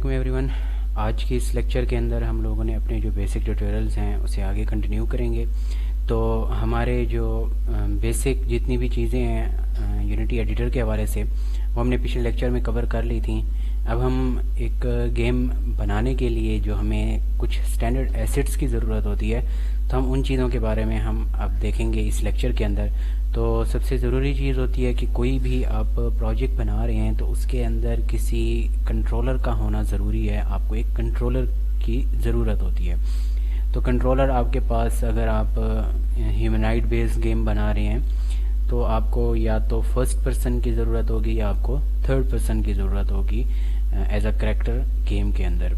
अस्सलामुअलैकुम एवरीवन। आज की इस लेक्चर के अंदर हम लोगों ने अपने जो बेसिक ट्यूटोरियल्स हैं उसे आगे कंटिन्यू करेंगे। तो हमारे जो बेसिक जितनी भी चीज़ें हैं यूनिटी एडिटर के हवाले से वो हमने पिछले लेक्चर में कवर कर ली थी। अब हम एक गेम बनाने के लिए जो हमें कुछ स्टैंडर्ड एसेट्स की ज़रूरत होती है, तो हम उन चीज़ों के बारे में हम अब देखेंगे इस लेक्चर के अंदर। तो सबसे ज़रूरी चीज़ होती है कि कोई भी आप प्रोजेक्ट बना रहे हैं तो उसके अंदर किसी कंट्रोलर का होना ज़रूरी है। आपको एक कंट्रोलर की ज़रूरत होती है। तो कंट्रोलर आपके पास, अगर आप ह्यूमनाइड बेस्ड गेम बना रहे हैं तो आपको या तो फर्स्ट पर्सन की ज़रूरत होगी या आपको थर्ड पर्सन की ज़रूरत होगी एज अ करैक्टर गेम के अंदर।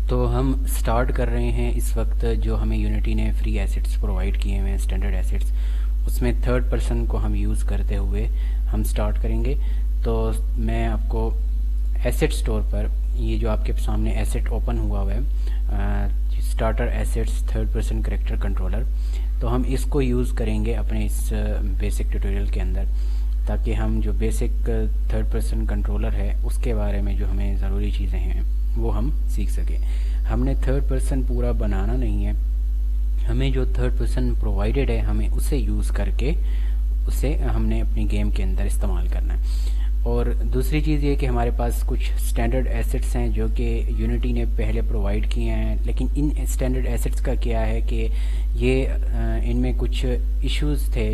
तो हम स्टार्ट कर रहे हैं इस वक्त। जो हमें यूनिटी ने फ्री एसेट्स प्रोवाइड किए हुए हैं, स्टैंडर्ड एसेट्स, उसमें थर्ड पर्सन को हम यूज़ करते हुए हम स्टार्ट करेंगे। तो मैं आपको एसेट स्टोर पर, ये जो आपके सामने एसेट ओपन हुआ है, starter assets third person character controller, तो हम इसको यूज़ करेंगे अपने इस बेसिक ट्यूटोरियल के अंदर, ताकि हम जो बेसिक थर्ड पर्सन कंट्रोलर है उसके बारे में जो हमें ज़रूरी चीज़ें हैं वो हम सीख सकें। हमने थर्ड पर्सन पूरा बनाना नहीं है, हमें जो थर्ड पर्सन प्रोवाइडेड है हमें उसे यूज़ करके उसे हमने अपनी गेम के अंदर इस्तेमाल करना है। और दूसरी चीज़ ये कि हमारे पास कुछ स्टैंडर्ड एसेट्स हैं जो कि यूनिटी ने पहले प्रोवाइड किए हैं, लेकिन इन स्टैंडर्ड एसेट्स का क्या है कि ये इनमें कुछ इश्यूज़ थे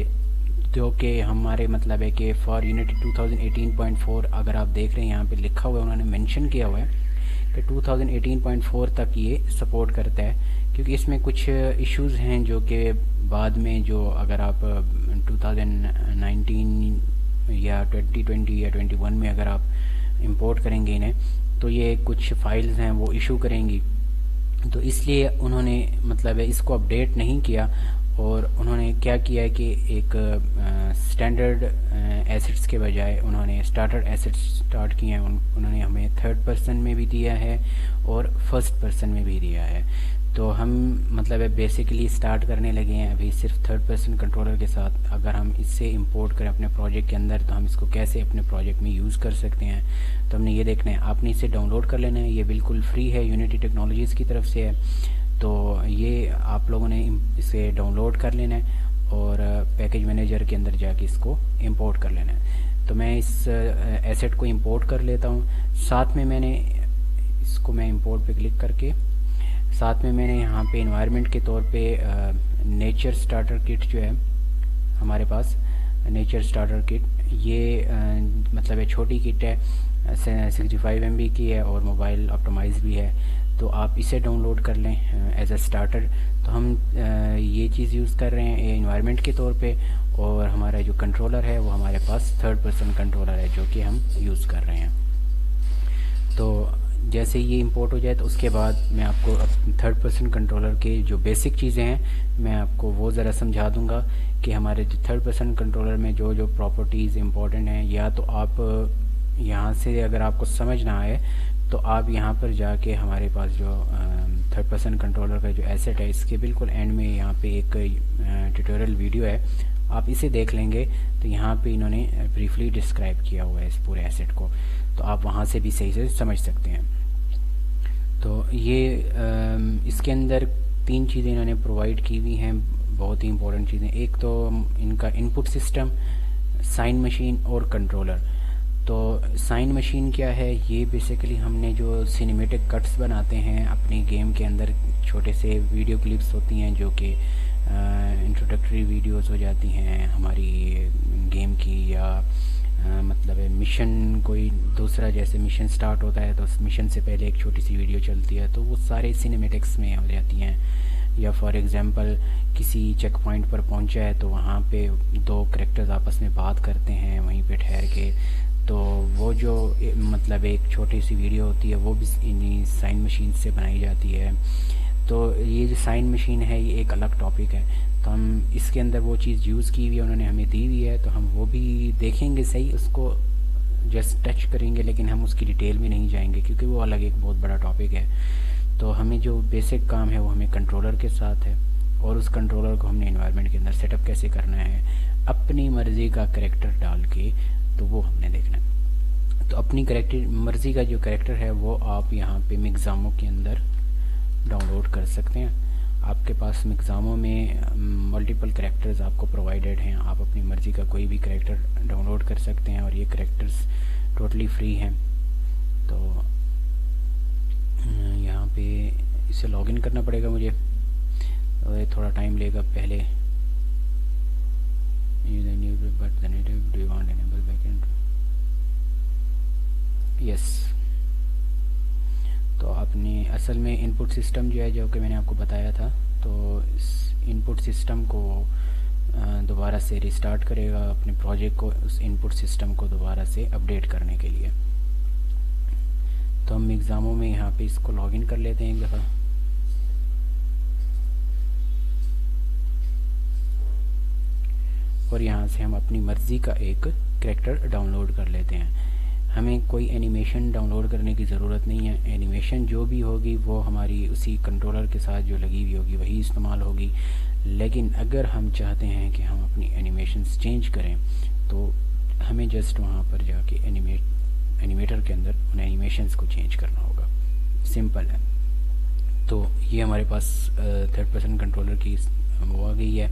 जो कि हमारे मतलब है कि फॉर यूनिटी 2018.4, अगर आप देख रहे हैं यहाँ पे लिखा हुआ है, उन्होंने मेंशन किया हुआ है कि 2018.4 तक ये सपोर्ट करता है, क्योंकि इसमें कुछ इश्यूज़ हैं जो कि बाद में, जो अगर आप 2019 या 2020 या 21 में अगर आप इंपोर्ट करेंगे इन्हें, तो ये कुछ फाइल्स हैं वो इशू करेंगी। तो इसलिए उन्होंने मतलब है इसको अपडेट नहीं किया, और उन्होंने क्या किया है कि एक स्टैंडर्ड एसेट्स के बजाय उन्होंने स्टार्टर एसेट्स स्टार्ट किए हैं। उन्होंने हमें थर्ड पर्सन में भी दिया है और फर्स्ट पर्सन में भी दिया है। तो हम मतलब है बेसिकली स्टार्ट करने लगे हैं अभी सिर्फ थर्ड पर्सन कंट्रोलर के साथ। अगर हम इससे इंपोर्ट करें अपने प्रोजेक्ट के अंदर तो हम इसको कैसे अपने प्रोजेक्ट में यूज़ कर सकते हैं, तो हमने ये देखना है। आपने इसे डाउनलोड कर लेना है, ये बिल्कुल फ्री है, यूनिटी टेक्नोलॉजीज़ की तरफ से है। तो ये आप लोगों ने इसे डाउनलोड कर लेना है और पैकेज मैनेजर के अंदर जाके इसको इंपोर्ट कर लेना है। तो मैं इस एसेट को इंपोर्ट कर लेता हूँ। साथ में मैंने इसको, मैं इंपोर्ट पे क्लिक करके साथ में मैंने यहाँ पे एनवायरनमेंट के तौर पे नेचर स्टार्टर किट जो है हमारे पास, नेचर स्टार्टर किट, ये मतलब है छोटी किट है, 65 MB की है और मोबाइल ऑप्टिमाइज भी है। तो आप इसे डाउनलोड कर लें एज अ स्टार्टर। तो हम ये चीज़ यूज़ कर रहे हैं एनवायरनमेंट के तौर पे, और हमारा जो कंट्रोलर है वो हमारे पास थर्ड पर्सन कंट्रोलर है जो कि हम यूज़ कर रहे हैं। तो जैसे ये इंपोर्ट हो जाए तो उसके बाद मैं आपको थर्ड पर्सन कंट्रोलर के जो बेसिक चीज़ें हैं मैं आपको वो ज़रा समझा दूंगा कि हमारे जो थर्ड पर्सन कंट्रोलर में जो जो प्रॉपर्टीज़ इंपॉर्टेंट हैं, या तो आप यहाँ से अगर आपको समझ ना आए तो आप यहाँ पर जाके हमारे पास जो थर्ड पर्सन कंट्रोलर का जो एसेट है इसके बिल्कुल एंड में यहाँ पे एक ट्यूटोरियल वीडियो है, आप इसे देख लेंगे तो यहाँ पे इन्होंने ब्रीफली डिस्क्राइब किया हुआ है इस पूरे एसेट को, तो आप वहाँ से भी सही से समझ सकते हैं। तो ये इसके अंदर 3 चीज़ें इन्होंने प्रोवाइड की हुई हैं, बहुत ही इंपॉर्टेंट चीज़ें। एक तो इनका इनपुट सिस्टम, साइन मशीन और कंट्रोलर। तो साइन मशीन क्या है, ये बेसिकली हमने जो सिनेमेटिक कट्स बनाते हैं अपनी गेम के अंदर, छोटे से वीडियो क्लिप्स होती हैं जो कि इंट्रोडक्टरी वीडियोस हो जाती हैं हमारी गेम की, या मतलब है मिशन, कोई दूसरा जैसे मिशन स्टार्ट होता है तो उस मिशन से पहले एक छोटी सी वीडियो चलती है, तो वो सारे सिनेमेटिक्स में हो जाती हैं। या फॉर एग्जांपल किसी चेक पॉइंट पर पहुंचा है तो वहाँ पे 2 करैक्टर्स आपस में बात करते हैं वहीं पे ठहर के, तो वो जो मतलब एक छोटी सी वीडियो होती है वो भी इन्हीं साइन मशीन से बनाई जाती है। तो ये जो साइन मशीन है ये एक अलग टॉपिक है, तो हम इसके अंदर वो चीज़ यूज़ की हुई है, उन्होंने हमें दी हुई है, तो हम वो भी देखेंगे सही, उसको जस्ट टच करेंगे, लेकिन हम उसकी डिटेल में नहीं जाएंगे क्योंकि वो अलग एक बहुत बड़ा टॉपिक है। तो हमें जो बेसिक काम है वो हमें कंट्रोलर के साथ है, और उस कंट्रोलर को हमने एनवायरनमेंट के अंदर सेटअप कैसे करना है अपनी मर्ज़ी का करैक्टर डाल के, तो वो हमने देखना है। तो अपनी करेक्टर मर्ज़ी का जो करेक्टर है वो आप यहाँ पे मिक्ज़ामो के अंदर डाउनलोड कर सकते हैं। आपके पास मिक्ज़ामो में मल्टीपल करेक्टर्स आपको प्रोवाइडेड हैं, आप अपनी मर्ज़ी का कोई भी करेक्टर डाउनलोड कर सकते हैं और ये करेक्टर्स टोटली फ्री हैं। तो यहाँ पे इसे लॉगिन करना पड़ेगा मुझे और ये थोड़ा टाइम लेगा। पहले यस, तो आपने असल में इनपुट सिस्टम जो है, जो कि मैंने आपको बताया था, तो इस इनपुट सिस्टम को दोबारा से रिस्टार्ट करेगा अपने प्रोजेक्ट को, उस इनपुट सिस्टम को दोबारा से अपडेट करने के लिए। तो हम एग्ज़ामों में यहाँ पे इसको लॉगिन कर लेते हैं एक दफ़ा। और यहाँ से हम अपनी मर्ज़ी का एक करैक्टर डाउनलोड कर लेते हैं। हमें कोई एनिमेशन डाउनलोड करने की ज़रूरत नहीं है। एनिमेशन जो भी होगी वो हमारी उसी कंट्रोलर के साथ जो लगी हुई होगी वही इस्तेमाल होगी। लेकिन अगर हम चाहते हैं कि हम अपनी एनिमेशंस चेंज करें तो हमें जस्ट वहाँ पर जाके एनिमेटर के अंदर उन एनिमेशंस को चेंज करना होगा। सिंपल है। तो ये हमारे पास थर्ड पर्सन कंट्रोलर की वो आ गई है,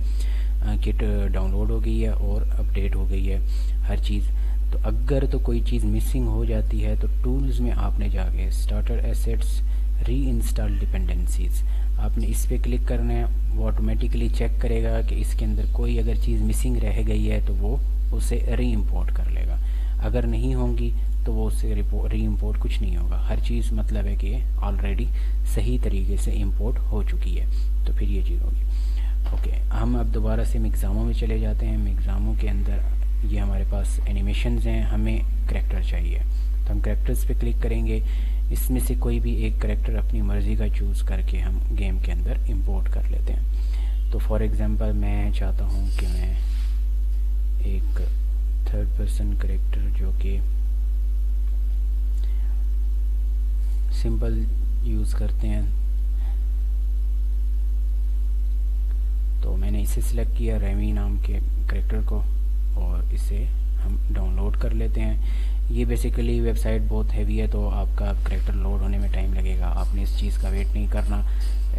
किट डाउनलोड हो गई है और अपडेट हो गई है हर चीज़। तो अगर तो कोई चीज़ मिसिंग हो जाती है तो टूल्स में आपने जाके स्टार्टर एसेट्स री इंस्टॉल डिपेंडेंसीज़ आपने इस पर क्लिक करना है। वो ऑटोमेटिकली चेक करेगा कि इसके अंदर कोई अगर चीज़ मिसिंग रह गई है तो वो उसे री इम्पोर्ट कर लेगा। अगर नहीं होंगी तो वो उससे री इम्पोर्ट कुछ नहीं होगा। हर चीज़ मतलब है कि ऑलरेडी सही तरीके से इम्पोर्ट हो चुकी है, तो फिर ये चीज़ होगी। ओके, हम अब दोबारा से मिक्ज़ामो में चले जाते हैं। मिक्ज़ामो के अंदर ये हमारे पास एनिमेशंस हैं, हमें करैक्टर चाहिए तो हम करैक्टर्स पे क्लिक करेंगे। इसमें से कोई भी एक करैक्टर अपनी मर्ज़ी का चूज़ करके हम गेम के अंदर इंपोर्ट कर लेते हैं। तो फॉर एग्ज़ाम्पल मैं चाहता हूँ कि मैं एक थर्ड पर्सन करैक्टर जो कि सिंपल यूज़ करते हैं, तो मैंने इसे सिलेक्ट किया रेमी नाम के करैक्टर को और इसे हम डाउनलोड कर लेते हैं। ये बेसिकली वेबसाइट बहुत हैवी है तो आपका करैक्टर लोड होने में टाइम लगेगा। आपने इस चीज़ का वेट नहीं करना।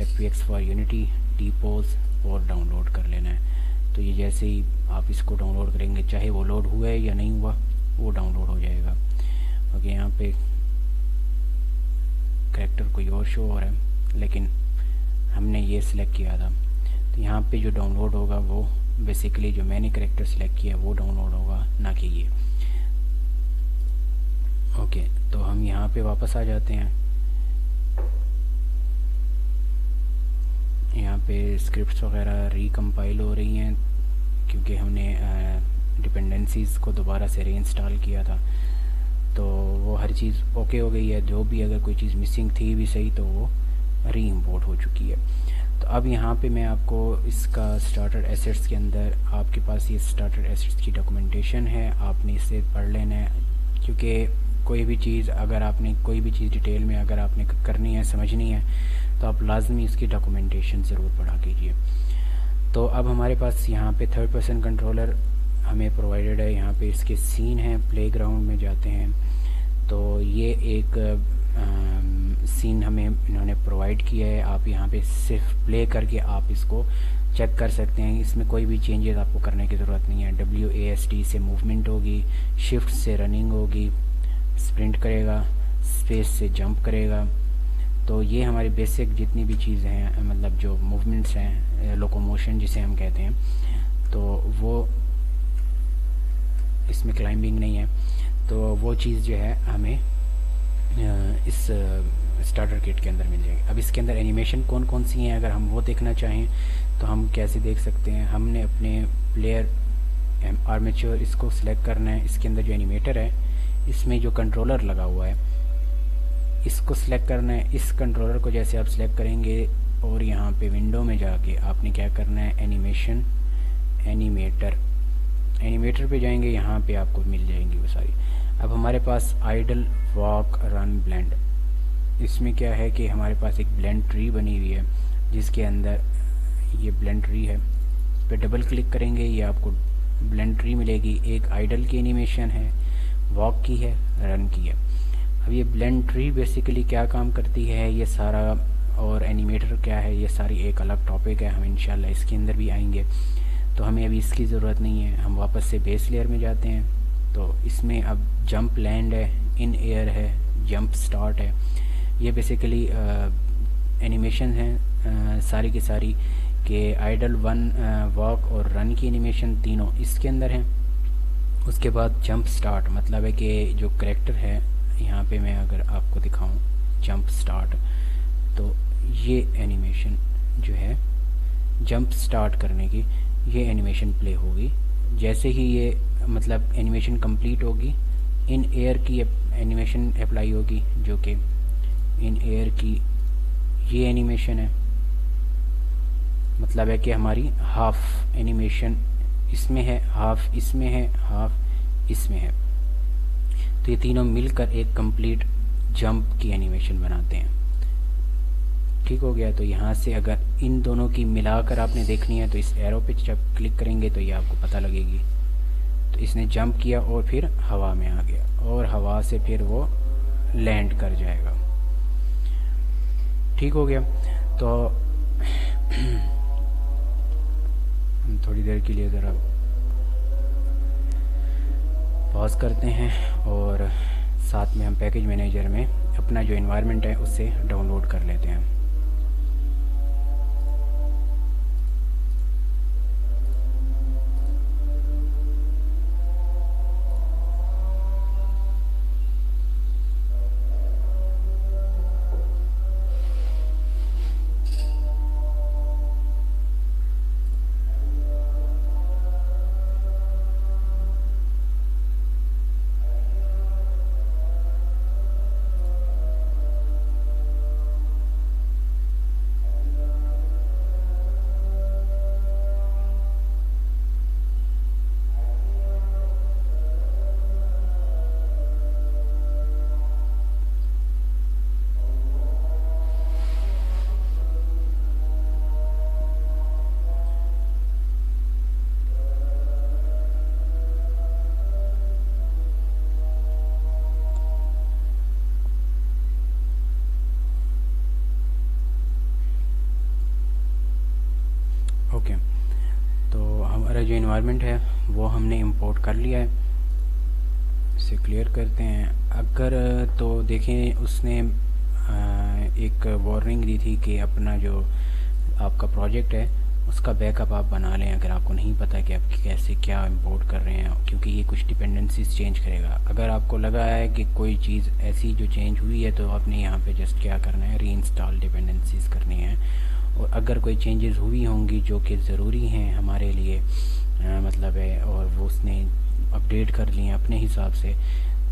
FPX फॉर यूनिटी डीपोज और डाउनलोड कर लेना है। तो ये जैसे ही आप इसको डाउनलोड करेंगे, चाहे वो लोड हुआ है या नहीं हुआ, वो डाउनलोड हो जाएगा। ओके, यहाँ पे करैक्टर कोई और शो हो रहा है लेकिन हमने ये सिलेक्ट किया था। तो यहाँ पे जो डाउनलोड होगा वो बेसिकली जो मैंने करैक्टर सिलेक्ट किया वो डाउनलोड होगा, ना कि ये। ओके, तो हम यहाँ पे वापस आ जाते हैं। यहाँ पे स्क्रिप्ट्स वगैरह रिकम्पाइल हो रही हैं क्योंकि हमने डिपेंडेंसीज़ को दोबारा से रीइंस्टॉल किया था। तो वो हर चीज़ ओके हो गई है। जो भी अगर कोई चीज़ मिसिंग थी भी सही तो वो री इम्पोर्ट हो चुकी है। तो अब यहाँ पे मैं आपको इसका स्टार्टर एसेट्स के अंदर, आपके पास ये स्टार्टर एसेट्स की डॉक्यूमेंटेशन है, आपने इसे पढ़ लेना है। क्योंकि कोई भी चीज़ अगर आपने कोई भी चीज़ डिटेल में अगर आपने करनी है, समझनी है, तो आप लाजमी इसकी डॉक्यूमेंटेशन ज़रूर पढ़ा कीजिए। तो अब हमारे पास यहाँ पे थर्ड पर्सन कंट्रोलर हमें प्रोवाइडेड है। यहाँ पे इसके सीन हैं, प्लेग्राउंड में जाते हैं तो ये एक सीन हमें इन्होंने प्रोवाइड किया है। आप यहाँ पे सिर्फ प्ले करके आप इसको चेक कर सकते हैं। इसमें कोई भी चेंजेस आपको करने की ज़रूरत नहीं है। WASD से मूवमेंट होगी, शिफ्ट से रनिंग होगी, स्प्रिंट करेगा, स्पेस से जंप करेगा। तो ये हमारी बेसिक जितनी भी चीज़ें हैं, मतलब जो मूवमेंट्स हैं, लोकोमोशन जिसे हम कहते हैं, तो वो इसमें क्लाइंबिंग नहीं है। तो वो चीज़ जो है हमें इस स्टार्टर किट के अंदर मिल जाएगी। अब इसके अंदर एनिमेशन कौन कौन सी हैं अगर हम वो देखना चाहें तो हम कैसे देख सकते हैं। हमने अपने प्लेयर आर्मेचर इसको सिलेक्ट करना है। इसके अंदर जो एनिमेटर है इसमें जो कंट्रोलर लगा हुआ है इसको सिलेक्ट करना है। इस कंट्रोलर को जैसे आप सिलेक्ट करेंगे और यहाँ पे विंडो में जाके आपने क्या करना है, एनिमेशन, एनिमेटर पे जाएंगे, यहाँ पे आपको मिल जाएंगी वो सारी। अब हमारे पास आइडल, वॉक, रन, ब्लेंड, इसमें क्या है कि हमारे पास एक ब्लेंड ट्री बनी हुई है जिसके अंदर ये ब्लेंड ट्री है। इस पर डबल क्लिक करेंगे ये आपको ब्लेंड ट्री मिलेगी। एक आइडल की एनिमेशन है, वॉक की है, रन की है। अब ये ब्लेंड ट्री बेसिकली क्या काम करती है ये सारा, और एनिमेटर क्या है ये सारी एक अलग टॉपिक है, हम इंशाल्लाह इसके अंदर भी आएंगे। तो हमें अभी इसकी ज़रूरत नहीं है, हम वापस से बेस लेयर में जाते हैं। तो इसमें अब जंप लैंड है, इन एयर है, जंप स्टार्ट है। ये बेसिकली एनिमेशन हैं सारी की सारी के आइडल, वन, वॉक और रन की एनिमेशन तीनों इसके अंदर हैं। उसके बाद जंप स्टार्ट मतलब है कि जो करेक्टर है, यहाँ पे मैं अगर आपको दिखाऊं जंप स्टार्ट, तो ये एनिमेशन जो है जंप स्टार्ट करने की, ये एनिमेशन प्ले होगी। जैसे ही ये मतलब एनिमेशन कंप्लीट होगी, इन एयर की एनिमेशन अप्लाई होगी, जो कि इन एयर की ये एनिमेशन है। मतलब है कि हमारी हाफ एनिमेशन इसमें है, हाफ इसमें है, हाफ इसमें है। तो ये तीनों मिलकर एक कंप्लीट जंप की एनिमेशन बनाते हैं। ठीक हो गया। तो यहाँ से अगर इन दोनों की मिलाकर आपने देखनी है तो इस एरो पे जब क्लिक करेंगे तो ये आपको पता लगेगी। तो इसने जंप किया और फिर हवा में आ गया, और हवा से फिर वो लैंड कर जाएगा। ठीक हो गया। तो हम थोड़ी देर के लिए ज़रा पॉज करते हैं और साथ में हम पैकेज मैनेजर में अपना जो एनवायरनमेंट है उससे डाउनलोड कर लेते हैं। ओके, तो हमारा जो इन्वायरमेंट है वो हमने इंपोर्ट कर लिया है। इसे क्लियर करते हैं। अगर तो देखें उसने एक वार्निंग दी थी कि अपना जो आपका प्रोजेक्ट है उसका बैकअप आप बना लें, अगर आपको नहीं पता कि आप कैसे क्या इंपोर्ट कर रहे हैं, क्योंकि ये कुछ डिपेंडेंसीज चेंज करेगा। अगर आपको लगा है कि कोई चीज़ ऐसी जो चेंज हुई है तो आपने यहाँ पे जस्ट क्या करना है, री इंस्टॉल डिपेंडेंसीज करनी है। और अगर कोई चेंजेस हुई होंगी जो कि ज़रूरी हैं हमारे लिए मतलब है, और वो उसने अपडेट कर लिए अपने हिसाब से,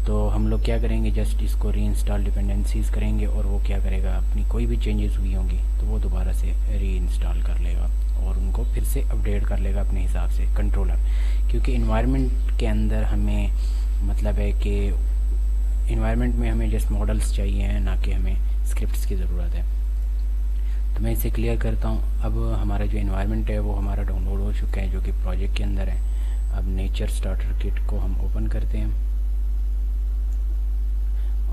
तो हम लोग क्या करेंगे, जस्ट इसको री इंस्टॉल डिपेंडेंसीज करेंगे और वो क्या करेगा, अपनी कोई भी चेंजेस हुई होंगी तो वो दोबारा से री इंस्टॉल कर लेगा और उनको फिर से अपडेट कर लेगा अपने हिसाब से कंट्रोलर। क्योंकि इन्वायरमेंट के अंदर हमें मतलब है कि इन्वायरमेंट में हमें जस्ट मॉडल्स चाहिए हैं, ना कि हमें स्क्रिप्ट्स की ज़रूरत है। तो मैं इसे क्लियर करता हूँ। अब हमारा जो इन्वायरमेंट है वो हमारा डाउनलोड हो चुका है, जो कि प्रोजेक्ट के अंदर है। अब नेचर स्टार्टर किट को हम ओपन करते हैं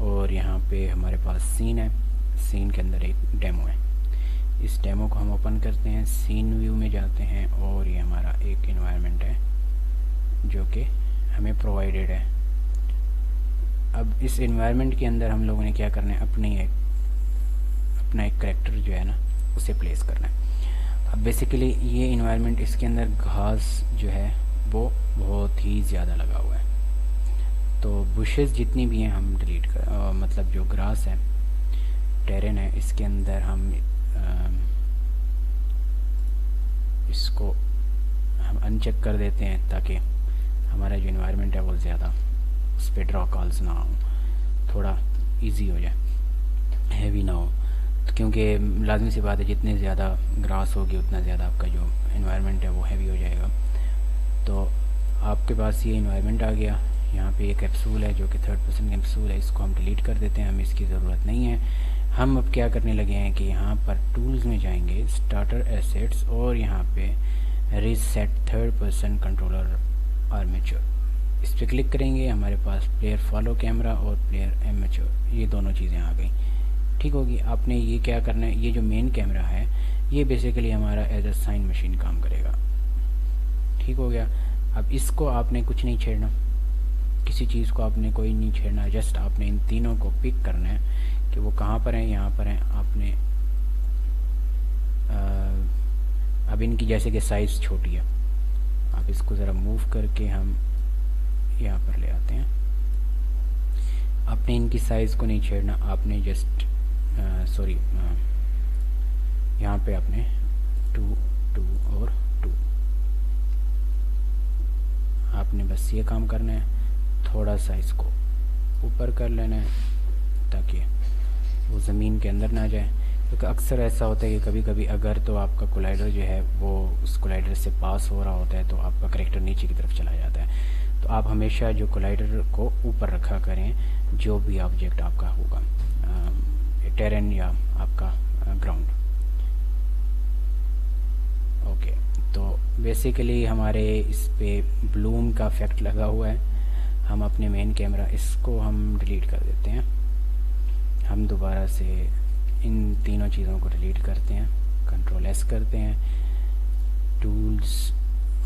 और यहाँ पे हमारे पास सीन है, सीन के अंदर एक डेमो है। इस डेमो को हम ओपन करते हैं, सीन व्यू में जाते हैं और ये हमारा एक इन्वायरमेंट है जो कि हमें प्रोवाइडेड है। अब इस इन्वायरमेंट के अंदर हम लोगों ने क्या करना है, अपना एक करैक्टर जो है ना उसे प्लेस करना है। अब बेसिकली ये इन्वायरमेंट, इसके अंदर घास जो है वो बहुत ही ज़्यादा लगा हुआ है। तो बुशेस जितनी भी हैं हम डिलीट कर मतलब जो ग्रास है, टेरेन है, इसके अंदर हम इसको हम अनचेक कर देते हैं ताकि हमारा जो इन्वायरमेंट है वो ज़्यादा उस पर ड्रॉ कॉल्स ना हो, थोड़ा इजी हो जाए, हैवी ना हो। तो क्योंकि लाजमी सी बात है जितनी ज़्यादा ग्रास होगी उतना ज़्यादा आपका जो इन्वायरमेंट है वो हैवी हो जाएगा। तो आपके पास ये इन्वायरमेंट आ गया। यहाँ पे एक कैप्सूल है जो कि 3rd पर्सन कैप्सूल है, इसको हम डिलीट कर देते हैं, हमें इसकी ज़रूरत नहीं है। हम अब क्या करने लगे हैं कि यहाँ पर टूल्स में जाएंगे, स्टार्टर एसेट्स, और यहाँ पे reset 3rd person controller armature, इस पर क्लिक करेंगे, हमारे पास प्लेयर फॉलो कैमरा और प्लेयर एमेच्योर, ये दोनों चीज़ें आ गई। ठीक होगी। आपने ये क्या करना है, ये जो मेन कैमरा है ये बेसिकली हमारा एज अ साइन मशीन काम करेगा। ठीक हो गया। अब इसको आपने कुछ नहीं छेड़ना, किसी चीज़ को आपने कोई नहीं छेड़ना, जस्ट आपने इन तीनों को पिक करना है कि वो कहाँ पर हैं, यहाँ पर हैं। आपने अब इनकी जैसे कि साइज़ छोटी है, आप इसको ज़रा मूव करके हम यहाँ पर ले आते हैं। आपने इनकी साइज़ को नहीं छेड़ना, आपने जस्ट सॉरी यहाँ पे आपने 2 2 और 2 आपने बस ये काम करना है। थोड़ा सा इसको ऊपर कर लेना है ताकि वो ज़मीन के अंदर ना जाए, क्योंकि अक्सर ऐसा होता है कि कभी कभी अगर तो आपका कोलाइडर जो है वो उस कोलाइडर से पास हो रहा होता है तो आपका करेक्टर नीचे की तरफ चला जाता है। तो आप हमेशा जो कोलाइडर को ऊपर रखा करें जो भी ऑब्जेक्ट आपका होगा, टेरेन या आपका ग्राउंड। ओके, तो बेसिकली हमारे इस पे ब्लूम का इफेक्ट लगा हुआ है। हम अपने मेन कैमरा इसको हम डिलीट कर देते हैं। हम दोबारा से इन तीनों चीज़ों को डिलीट करते हैं, कंट्रोल एस करते हैं, टूल्स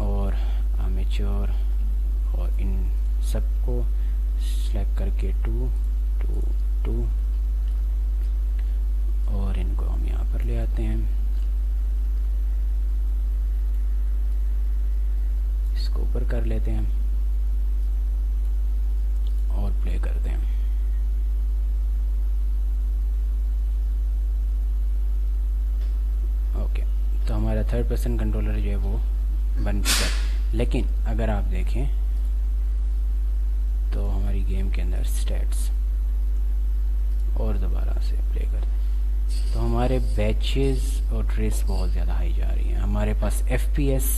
और एमेच्योर और इन सबको सेलेक्ट करके 2 2 2 और इनको हम यहाँ पर ले आते हैं। इसको ऊपर कर लेते हैं और प्ले करते हैं। ओके, तो हमारा थर्ड पर्सन कंट्रोलर जो है वो बन चुका है। लेकिन अगर आप देखें तो हमारी गेम के अंदर स्टैट्स और दोबारा से प्ले करते हैं तो हमारे बैचेस और ट्रेस बहुत ज़्यादा हाई जा रही हैं। हमारे पास FPS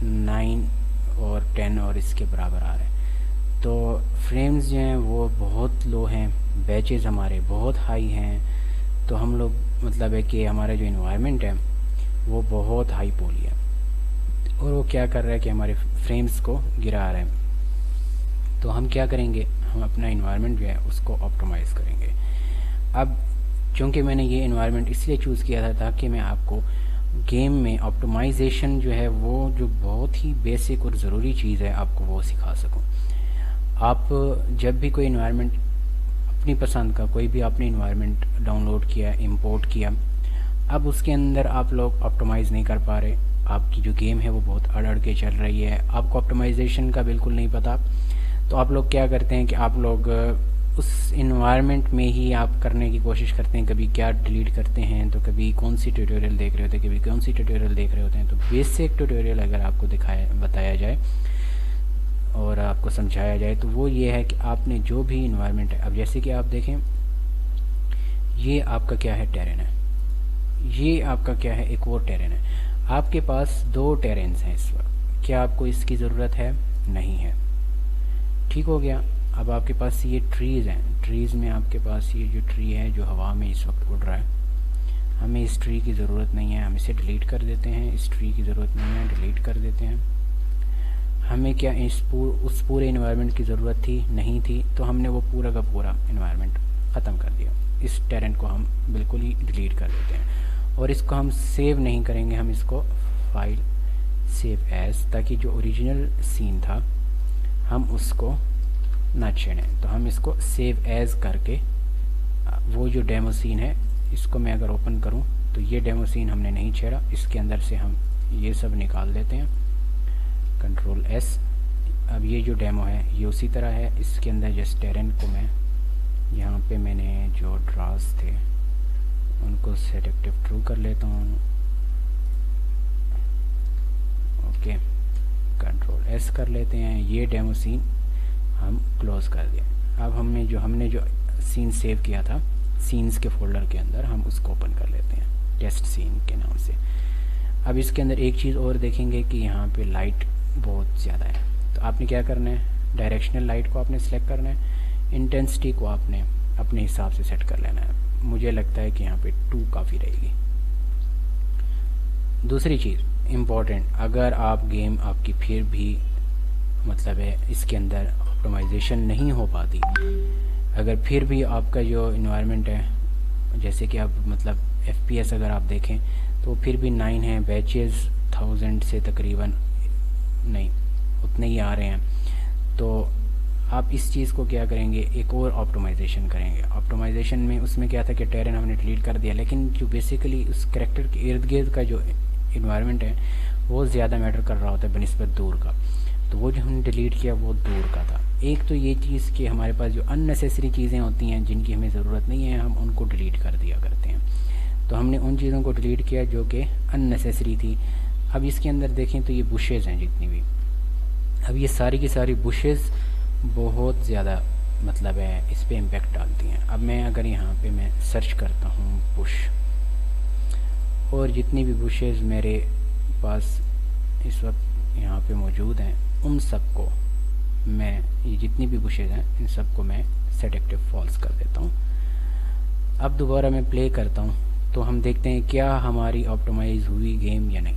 9 और 10 और इसके बराबर आ रहे हैं। तो फ्रेम्स जो हैं वो बहुत लो हैं, बैचेस हमारे बहुत हाई हैं। तो हम लोग मतलब है कि हमारा जो इन्वायरमेंट है वो बहुत हाई पोली है और वो क्या कर रहा है कि हमारे फ्रेम्स को गिरा रहा है। तो हम क्या करेंगे, हम अपना इन्वायरमेंट जो है उसको ऑप्टिमाइज़ करेंगे। अब चूँकि मैंने ये इन्वायरमेंट इसलिए चूज़ किया था ताकि मैं आपको गेम में ऑप्टिमाइजेशन जो है वो जो बहुत ही बेसिक और ज़रूरी चीज़ है आपको वो सिखा सकूं। आप जब भी कोई इन्वायरमेंट अपनी पसंद का कोई भी आपने इन्वायरमेंट डाउनलोड किया, इंपोर्ट किया, अब उसके अंदर आप लोग ऑप्टिमाइज़ नहीं कर पा रहे, आपकी जो गेम है वो बहुत अड़ के चल रही है, आपको ऑप्टिमाइजेशन का बिल्कुल नहीं पता, तो आप लोग क्या करते हैं कि आप लोग उस इन्वायरमेंट में ही आप करने की कोशिश करते हैं। कभी क्या डिलीट करते हैं तो कभी कौन सी ट्यूटोरियल देख रहे होते हैं, कभी कौन सी ट्यूटोरियल देख रहे होते हैं। तो बेसिक ट्यूटोरियल अगर आपको बताया जाए और आपको समझाया जाए तो वो ये है कि आपने जो भी इन्वायरमेंट है, अब जैसे कि आप देखें ये आपका क्या है, टेरेन है, ये आपका क्या है, एक और टेरेन है। आपके पास 2 टेरेन्स हैं इस वक्त, क्या आपको इसकी ज़रूरत है? नहीं है। ठीक हो गया। अब आपके पास ये ट्रीज़ हैं, ट्रीज़ में आपके पास ये जो ट्री है जो हवा में इस वक्त उड़ रहा है, हमें इस ट्री की ज़रूरत नहीं है, हम इसे डिलीट कर देते हैं। इस ट्री की ज़रूरत नहीं है, डिलीट कर देते हैं। हमें क्या उस पूरे इन्वायरमेंट की ज़रूरत थी? नहीं थी, तो हमने वो पूरा का पूरा इन्वायरमेंट ख़त्म कर दिया। इस टेरेन को हम बिल्कुल ही डिलीट कर देते हैं और इसको हम सेव नहीं करेंगे। हम इसको फाइल सेव एज़, ताकि जो ओरिजिनल सीन था हम उसको ना छेड़ें। तो हम इसको सेव एज़ करके वो जो डेमो सीन है इसको मैं अगर ओपन करूं तो ये डेमो सीन हमने नहीं छेड़ा, इसके अंदर से हम ये सब निकाल देते हैं, कंट्रोल एस। अब ये जो डेमो है ये उसी तरह है, इसके अंदर जस्ट टेरेन को मैं यहाँ पे मैंने जो ड्रास थे उनको सेलेक्टिव ट्रू कर लेता हूँ। ओके, कंट्रोल एस कर लेते हैं। ये डेमो सीन हम क्लोज कर दिया। अब हमने जो सीन सेव किया था सीन्स के फोल्डर के अंदर, हम उसको ओपन कर लेते हैं टेस्ट सीन के नाम से। अब इसके अंदर एक चीज़ और देखेंगे कि यहाँ पे लाइट बहुत ज़्यादा है, तो आपने क्या करना है, डायरेक्शनल लाइट को आपने सेलेक्ट करना है, इंटेंसिटी को आपने अपने हिसाब से सेट कर लेना है। मुझे लगता है कि यहाँ पे 2 काफ़ी रहेगी। दूसरी चीज़ इम्पॉर्टेंट, अगर आप गेम आपकी फिर भी मतलब है इसके अंदर ऑप्टिमाइजेशन नहीं हो पाती। अगर फिर भी आपका जो इन्वायरमेंट है, जैसे कि आप मतलब FPS अगर आप देखें तो फिर भी 9 है, बैचेस 1000 से तकरीबन नहीं उतने ही आ रहे हैं। तो आप इस चीज़ को क्या करेंगे, एक और ऑप्टिमाइजेशन करेंगे। ऑप्टिमाइजेशन में उसमें क्या था कि टेरेन हमने डिलीट कर दिया, लेकिन जो बेसिकली उस कैरेक्टर के इर्द गिर्द का जो इन्वायरमेंट है वो ज़्यादा मैटर कर रहा होता है बनिस्बत दूर का। तो वो जो हमने डिलीट किया वो दूर का था। एक तो ये चीज़ कि हमारे पास जो अननेसेसरी चीज़ें होती हैं जिनकी हमें ज़रूरत नहीं है, हम उनको डिलीट कर दिया करते हैं। तो हमने उन चीज़ों को डिलीट किया जो कि अननेसेसरी थी। अब इसके अंदर देखें तो ये बुशेज़ हैं जितनी भी, अब ये सारी की सारी बुशेज़ बहुत ज़्यादा मतलब है इस पर इम्पेक्ट डालती हैं। अब मैं अगर यहाँ पे मैं सर्च करता हूँ बुश, और जितनी भी बुशेज़ मेरे पास इस वक्त यहाँ पे मौजूद हैं उन सब को मैं, ये जितनी भी बुशेज़ हैं इन सब को मैं सेट एक्टिव फॉल्स कर देता हूँ। अब दोबारा मैं प्ले करता हूँ तो हम देखते हैं क्या हमारी ऑप्टिमाइज़ हुई गेम या नहीं।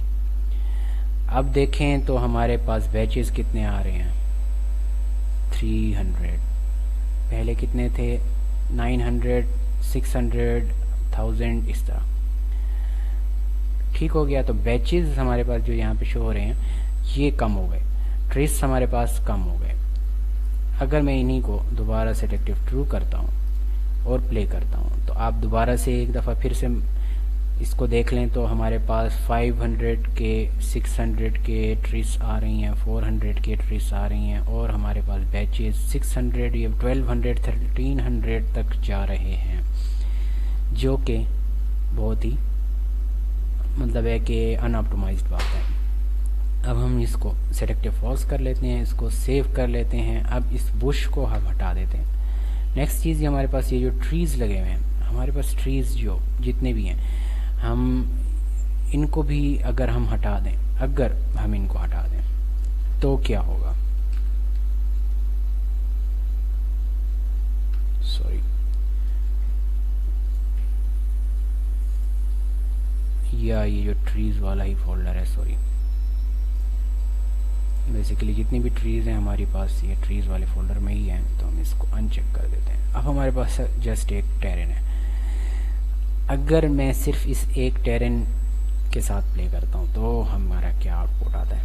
अब देखें तो हमारे पास बैचेस कितने आ रहे हैं, 300। पहले कितने थे, 900, 600, 1000, इस तरह ठीक हो गया। तो बैचेस हमारे पास जो यहाँ पे शो हो रहे हैं ये कम हो गए, ट्रेस हमारे पास कम हो गए। अगर मैं इन्हीं को दोबारा सेट एक्टिव ट्रू करता हूँ और प्ले करता हूँ तो आप दोबारा से एक दफ़ा फिर से इसको देख लें तो हमारे पास 500 के 600 के ट्रीस आ रही हैं, 400 के ट्रीस आ रही हैं, और हमारे पास बैचेस 600 या 1200 1300 तक जा रहे हैं, जो कि बहुत ही मतलब है कि अनऑप्टिमाइज्ड बात है। अब हम इसको सेट एक्टिव फॉल्स कर लेते हैं, इसको सेव कर लेते हैं। अब इस बुश को हम हटा देते हैं। नेक्स्ट चीज़ ये हमारे पास ये जो ट्रीज़ लगे हुए हैं, हमारे पास ट्रीज़ जो जितने भी हैं हम इनको भी अगर हम हटा दें, अगर हम इनको हटा दें तो क्या होगा, सॉरी या ये जो ट्रीज़ वाला ही फोल्डर है, सॉरी बेसिकली जितनी भी ट्रीज़ हैं हमारे पास ये ट्रीज़ वाले फोल्डर में ही हैं। तो हम इसको अनचेक कर देते हैं। अब हमारे पास जस्ट एक टेरेन है। अगर मैं सिर्फ इस एक टेरेन के साथ प्ले करता हूँ तो हमारा क्या आउटपुट आता है,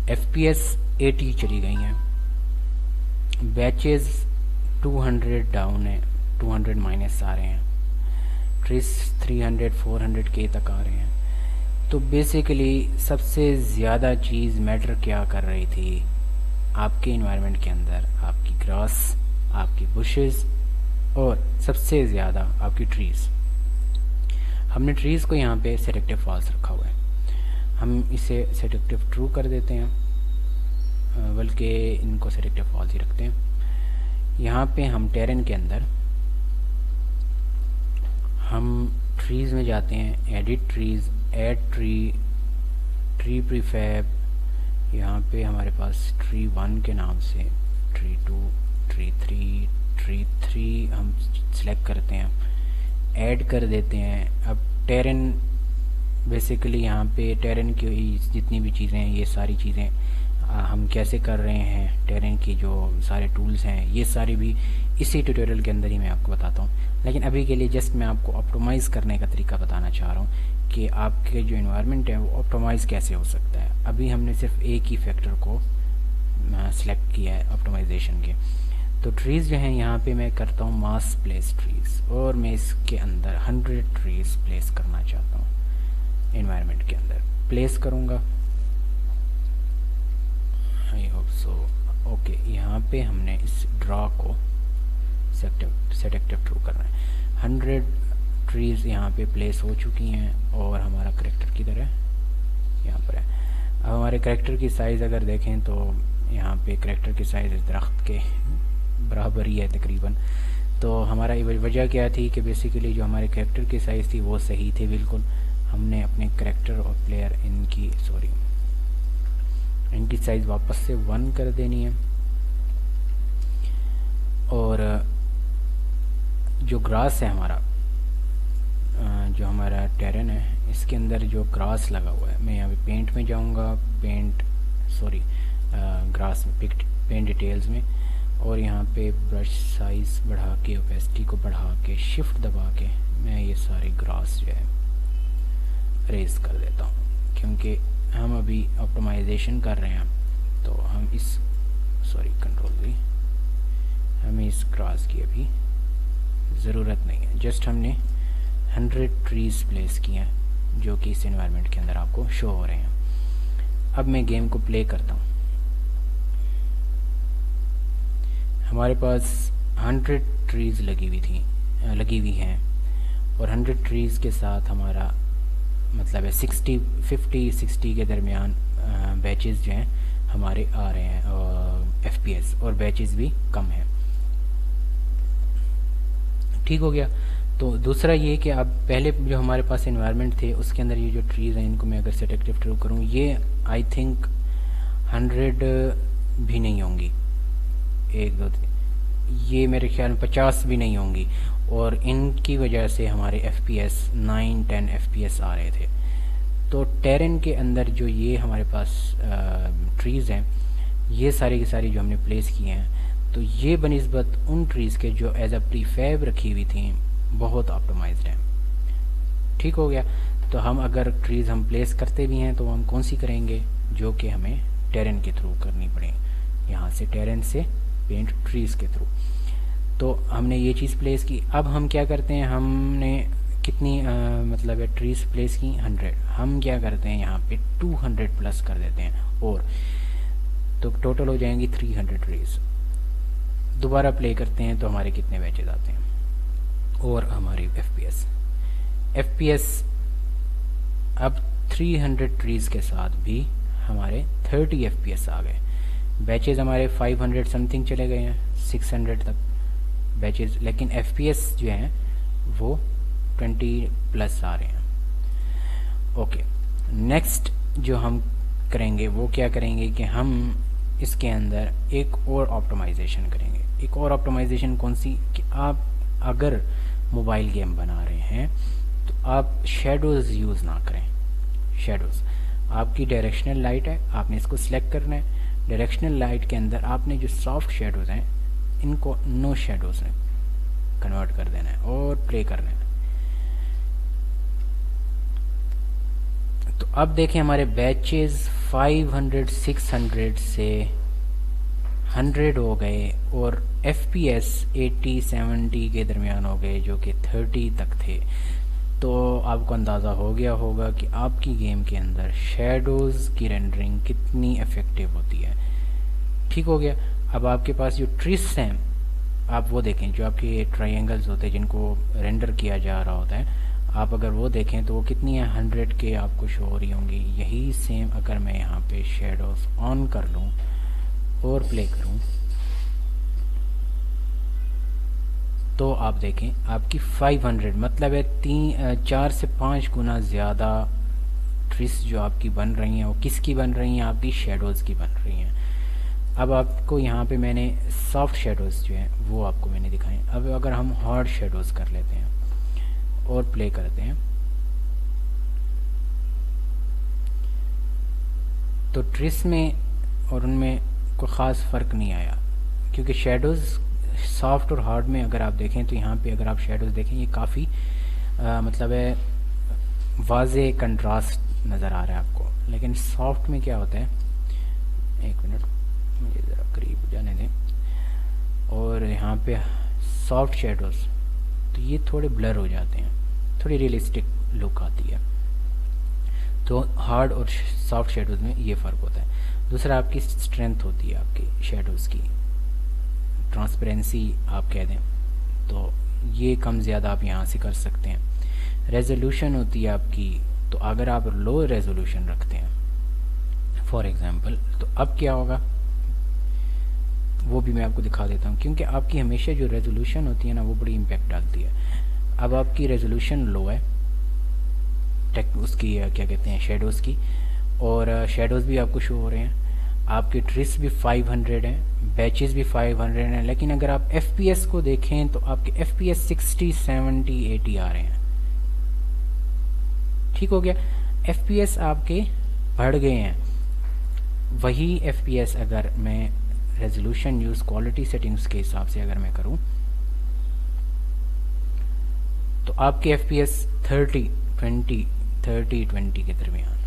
FPS 80 चली गई हैं, बैचेस 200 डाउन है, 200 माइनस आ रहे हैं, ट्रिस 300 400 के तक आ रहे हैं। तो बेसिकली सबसे ज़्यादा चीज़ मैटर क्या कर रही थी आपके इन्वायरमेंट के अंदर, आपकी ग्रास, आपकी बुशेस और सबसे ज़्यादा आपकी ट्रीज़। हमने ट्रीज़ को यहाँ पे सेट एक्टिव फॉल्स रखा हुआ है, हम इसे सेट एक्टिव ट्रू कर देते हैं, बल्कि इनको सेट एक्टिव फॉल्स ही रखते हैं। यहाँ पे हम टेरेन के अंदर हम ट्रीज़ में जाते हैं, edit trees, add tree, tree prefab, यहाँ पे हमारे पास ट्री 1 के नाम से ट्री 2, ट्री 3 हम सिलेक्ट करते हैं, ऐड कर देते हैं। अब टेरेन बेसिकली यहाँ पे टेरेन की जितनी भी चीज़ें हैं, ये सारी चीज़ें हम कैसे कर रहे हैं, टेरेन की जो सारे टूल्स हैं ये सारी भी इसी ट्यूटोरियल के अंदर ही मैं आपको बताता हूँ। लेकिन अभी के लिए जस्ट मैं आपको ऑप्टिमाइज़ करने का तरीका बताना चाह रहा हूँ कि आपके जो इन्वायरमेंट है वो ऑप्टिमाइज़ कैसे हो सकता है। अभी हमने सिर्फ एक ही फैक्टर को सिलेक्ट किया है ऑप्टिमाइजेशन के। तो ट्रीज़ जो हैं यहाँ पे मैं करता हूँ मास प्लेस ट्रीज़, और मैं इसके अंदर 100 ट्रीज़ प्लेस करना चाहता हूँ। इन्वायरमेंट के अंदर प्लेस करूँगा, आई होप सो ओके। यहाँ पे हमने इस ड्रा को सेट एक्टिव ट्रू करना है। 100 ट्रीज़ यहाँ पे प्लेस हो चुकी हैं, और हमारा करेक्टर किधर है, यहाँ पर है। अब हमारे करेक्टर की साइज़ अगर देखें तो यहाँ पे करेक्टर की साइज़ इस दरख्त के बराबर ही है तकरीबन। तो हमारा वजह क्या थी कि बेसिकली जो हमारे करेक्टर की साइज़ थी वो सही थी बिल्कुल। हमने अपने करेक्टर और प्लेयर इनकी साइज़ वापस से 1 कर देनी है, और जो ग्रास है हमारा, जो हमारा टेरेन है इसके अंदर जो ग्रास लगा हुआ है, मैं यहाँ पे पेंट में जाऊँगा, ग्रास में पेन डिटेल्स में, और यहाँ पे ब्रश साइज़ बढ़ा के ओपेसिटी को बढ़ा के शिफ्ट दबा के मैं ये सारी ग्रास जो है रेज कर देता हूँ, क्योंकि हम अभी ऑप्टिमाइजेशन कर रहे हैं। तो हम इस कंट्रोल भी, हमें इस ग्रास की अभी ज़रूरत नहीं है। जस्ट हमने 100 ट्रीज़ प्लेस किए हैं जो कि इस एनवायरनमेंट के अंदर आपको शो हो रहे हैं। अब मैं गेम को प्ले करता हूँ। हमारे पास 100 ट्रीज़ लगी हुई हैं, और 100 ट्रीज़ के साथ हमारा मतलब है 50-60 के दरमियान बैचेस जो हैं हमारे आ रहे हैं, FPS, और बैचेस भी कम है। ठीक हो गया। तो दूसरा ये कि अब पहले जो हमारे पास एनवायरनमेंट थे उसके अंदर ये जो ट्रीज़ हैं इनको मैं अगर सेलेक्टिव ट्रू करूँ, ये आई थिंक 100 भी नहीं होंगी, 1 2 3, ये मेरे ख्याल में 50 भी नहीं होंगी, और इनकी वजह से हमारे FPS 9-10 FPS आ रहे थे। तो टेरेन के अंदर जो ये हमारे पास ट्रीज़ हैं, ये सारी की सारी जो हमने प्लेस किए हैं, तो ये बनिस्बत उन ट्रीज़ के जो एज अ प्रीफैब रखी हुई थी बहुत ऑप्टिमाइज्ड हैं। ठीक हो गया। तो हम अगर ट्रीज़ हम प्लेस करते भी हैं तो हम कौन सी करेंगे, जो कि हमें टेरेन के थ्रू करनी पड़े, यहाँ से टेरेन से पेंट ट्रीज़ के थ्रू। तो हमने ये चीज़ प्लेस की। अब हम क्या करते हैं, हमने कितनी मतलब है ट्रीज़ प्लेस की 100, हम क्या करते हैं यहाँ पे 200 प्लस कर देते हैं, और तो टोटल हो जाएंगी 300 ट्रीज़। दोबारा प्ले करते हैं तो हमारे कितने बैचेज आते हैं, और हमारी FPS अब 300 ट्रीज़ के साथ भी हमारे 30 FPS आ गए। बैचेज हमारे 500 समथिंग चले गए हैं, 600 तक बैचेज, लेकिन FPS जो हैं वो 20 प्लस आ रहे हैं। ओके, नेक्स्ट जो हम करेंगे वो क्या करेंगे कि हम इसके अंदर एक और ऑप्टिमाइजेशन करेंगे। एक और ऑप्टिमाइजेशन कौन सी, कि आप अगर मोबाइल गेम बना रहे हैं तो आप शेडोज़ यूज़ ना करें। शेडोज़, आपकी डायरेक्शनल लाइट है, आपने इसको सिलेक्ट करना है। डायरेक्शनल लाइट के अंदर आपने जो सॉफ्ट शेडोज़ हैं इनको नो शेडोज़ में कन्वर्ट कर देना है और प्ले करना है। तो अब देखें हमारे बैचेस 500-600 से 100 हो गए, और FPS 80-70 के दरमियान हो गए, जो कि 30 तक थे। तो आपको अंदाज़ा हो गया होगा कि आपकी गेम के अंदर शेडोज़ की रेंडरिंग कितनी इफ़ेक्टिव होती है। ठीक हो गया। अब आपके पास जो ट्रिस हैं, आप वो देखें, जो आपके ट्रायंगल्स होते हैं जिनको रेंडर किया जा रहा होता है, आप अगर वो देखें तो वो कितनी है, 100 के आपको शो हो रही होंगी। यही सेम अगर मैं यहाँ पे शेडोज़ ऑन कर लूँ और प्ले करूँ तो आप देखें आपकी 500 मतलब है 4 से 5 गुना ज़्यादा ट्रिस जो आपकी बन रही हैं वो किसकी बन रही हैं, आपकी शेडोज़ की बन रही हैं। अब आपको यहाँ पे मैंने सॉफ्ट शेडोज़ जो हैं वो आपको मैंने दिखाएं। अब अगर हम हार्ड शेडोज़ कर लेते हैं और प्ले करते हैं तो ट्रिस में और उनमें कोई ख़ास फ़र्क नहीं आया, क्योंकि शेडोज़ सॉफ्ट और हार्ड में अगर आप देखें तो यहाँ पे अगर आप शेडोज़ देखें ये काफ़ी मतलब है वाज़े कंट्रास्ट नज़र आ रहा है आपको। लेकिन सॉफ्ट में क्या होता है, एक मिनट मुझे ज़रा करीब जाने दें, और यहाँ पे सॉफ्ट शेडोज़ तो ये थोड़े ब्लर हो जाते हैं, थोड़ी रियलिस्टिक लुक आती है। तो हार्ड और सॉफ्ट शेडोज़ में ये फ़र्क होता है। दूसरा आपकी स्ट्रेंथ होती है आपकी शेडोज़ की, ट्रांसपेरेंसी आप कह दें तो ये कम ज़्यादा आप यहाँ से कर सकते हैं। रेजोल्यूशन होती है आपकी, तो अगर आप लो रेजोल्यूशन रखते हैं फॉर एग्ज़ाम्पल, तो अब क्या होगा वो भी मैं आपको दिखा देता हूँ, क्योंकि आपकी हमेशा जो रेजोल्यूशन होती है ना वो बड़ी इम्पेक्ट डालती है। अब आपकी रेजोल्यूशन लो है उसकी क्या कहते हैं शेडोज़ की, और शेडोज़ भी आपको शो हो रहे हैं, आपके ट्रिस भी 500 हैं, बैचेस भी 500 हैं। लेकिन अगर आप FPS को देखें तो आपके FPS 60, 70, 80 आ रहे हैं। ठीक हो गया, FPS आपके बढ़ गए हैं। वही FPS अगर मैं रेजोल्यूशन यूज़ क्वालिटी सेटिंग्स के हिसाब से अगर मैं करूं तो आपके FPS 30-20 के दरमियान।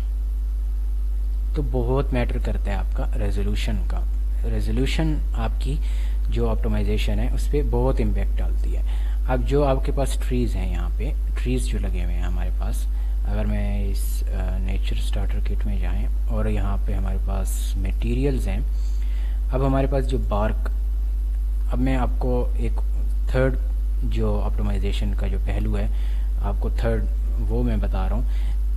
तो बहुत मैटर करता है आपका रेजोल्यूशन का। रेजोल्यूशन आपकी जो ऑप्टिमाइजेशन है उस पर बहुत इम्पैक्ट डालती है। अब जो आपके पास ट्रीज़ हैं, यहाँ पे ट्रीज़ जो लगे हुए हैं हमारे पास, अगर मैं इस नेचर स्टार्टर किट में जाएं और यहाँ पे हमारे पास मटेरियल्स हैं। अब हमारे पास जो बार्क, अब मैं आपको एक थर्ड जो ऑप्टिमाइजेशन का जो पहलू है आपको थर्ड वो मैं बता रहा हूँ,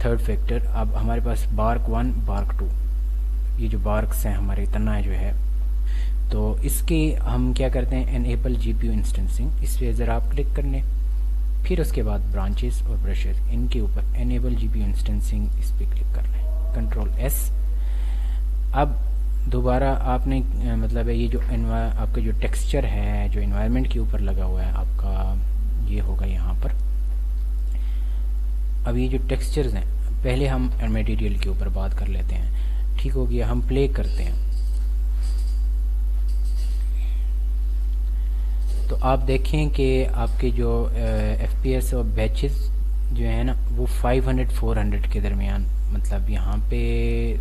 थर्ड फैक्टर। अब हमारे पास बार्क 1 बार्क 2 ये जो बार्क्स हैं हमारे तना जो है, तो इसके हम क्या करते हैं, एनेबल GPU इंस्टेंसिंग, इस पर ज़रा आप क्लिक कर लें। फिर उसके बाद ब्रांचेस और ब्रशेस, इनके ऊपर एनेबल GPU इंस्टेंसिंग इस पर क्लिक कर लें, कंट्रोल S। अब दोबारा आपने मतलब है ये जो आपका जो टेक्सचर है जो एनवायरनमेंट के ऊपर लगा हुआ है आपका, ये होगा यहाँ पर। अब ये जो टेक्सचर्स हैं, पहले हम मटेरियल के ऊपर बात कर लेते हैं। ठीक हो गया, हम प्ले करते हैं तो आप देखें कि आपके जो FPS और बैचेस जो है ना वो 500-400 के दरमियान, मतलब यहाँ पे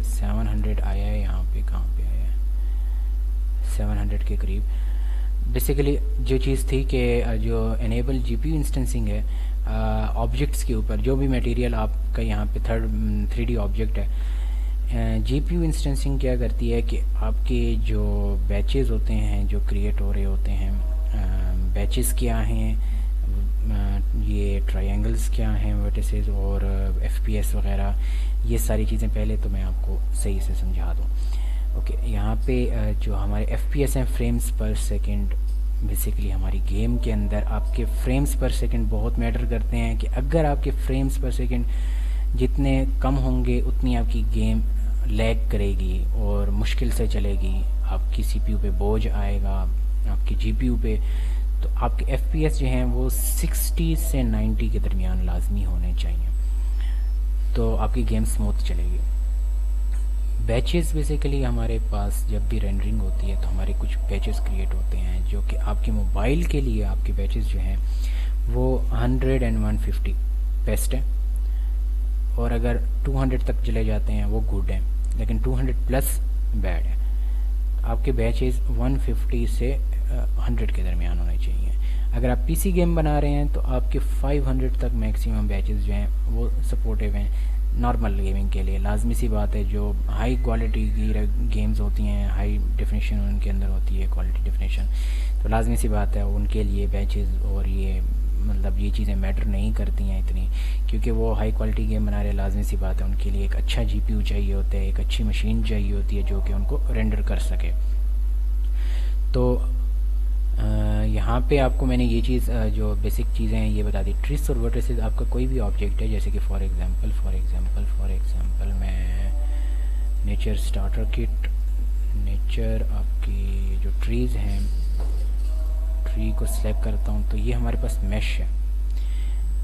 700 आया है, यहाँ पे कहाँ पे आया है 700 के करीब। बेसिकली जो चीज़ थी कि जो एनेबल GPU इंस्टेंसिंग है ऑब्जेक्ट्स के ऊपर, जो भी मटेरियल आपका यहाँ पे 3D ऑब्जेक्ट है, GPU इंस्टेंसिंग क्या करती है कि आपके जो बैचेस होते हैं जो क्रिएट हो रहे होते हैं, बैचेस क्या हैं, ये ट्रायंगल्स क्या हैं, वर्टिसेस और FPS वगैरह, ये सारी चीज़ें पहले तो मैं आपको सही से समझा दूँ। ओके, यहाँ पे जो हमारे FPS हैं फ्रेम्स पर सेकंड, बेसिकली हमारी गेम के अंदर आपके फ्रेम्स पर सेकंड बहुत मैटर करते हैं कि अगर आपके फ्रेम्स पर सेकंड जितने कम होंगे उतनी आपकी गेम लैग करेगी और मुश्किल से चलेगी, आपकी CPU पे बोझ आएगा, आपकी GPU पे। तो आपके FPS जो हैं वो 60 से 90 के दरमियान लाजमी होने चाहिए, तो आपकी गेम स्मूथ चलेगी। बैचेस बेसिकली हमारे पास जब भी रेंडरिंग होती है तो हमारे कुछ बैचेस क्रिएट होते हैं जो कि आपके मोबाइल के लिए आपके बैचेस जो हैं वो 100 and 150 बेस्ट है, और अगर 200 तक चले जाते हैं वो गुड है, लेकिन 200 प्लस बैड है। आपके बैचेस 150 से 100 के दरमियान होने चाहिए। अगर आप PC गेम बना रहे हैं तो आपके 500 तक मैक्सिमम बैचेस जो हैं वो सपोर्टिव हैं नॉर्मल गेमिंग के लिए। लाजमी सी बात है, जो हाई क्वालिटी की गेम्स होती हैं, हाई डेफिनेशन उनके अंदर होती है, क्वालिटी डेफिनेशन, तो लाजमी सी बात है उनके लिए बैचेस और ये मतलब ये चीज़ें मैटर नहीं करती हैं इतनी, क्योंकि वो हाई क्वालिटी गेम बना रहे। लाजमी सी बात है उनके लिए एक अच्छा GPU चाहिए होता है, एक अच्छी मशीन चाहिए होती है जो कि उनको रेंडर कर सके। तो यहाँ पे आपको मैंने ये चीज़ जो बेसिक चीज़ें हैं ये बता दी। ट्रिस और वर्टिसेस, आपका कोई भी ऑब्जेक्ट है, जैसे कि फॉर एग्जांपल मैं नेचर स्टार्टर किट, नेचर आपकी जो ट्रीज़ हैं, ट्री को सेलेक्ट करता हूँ तो ये हमारे पास मैश है।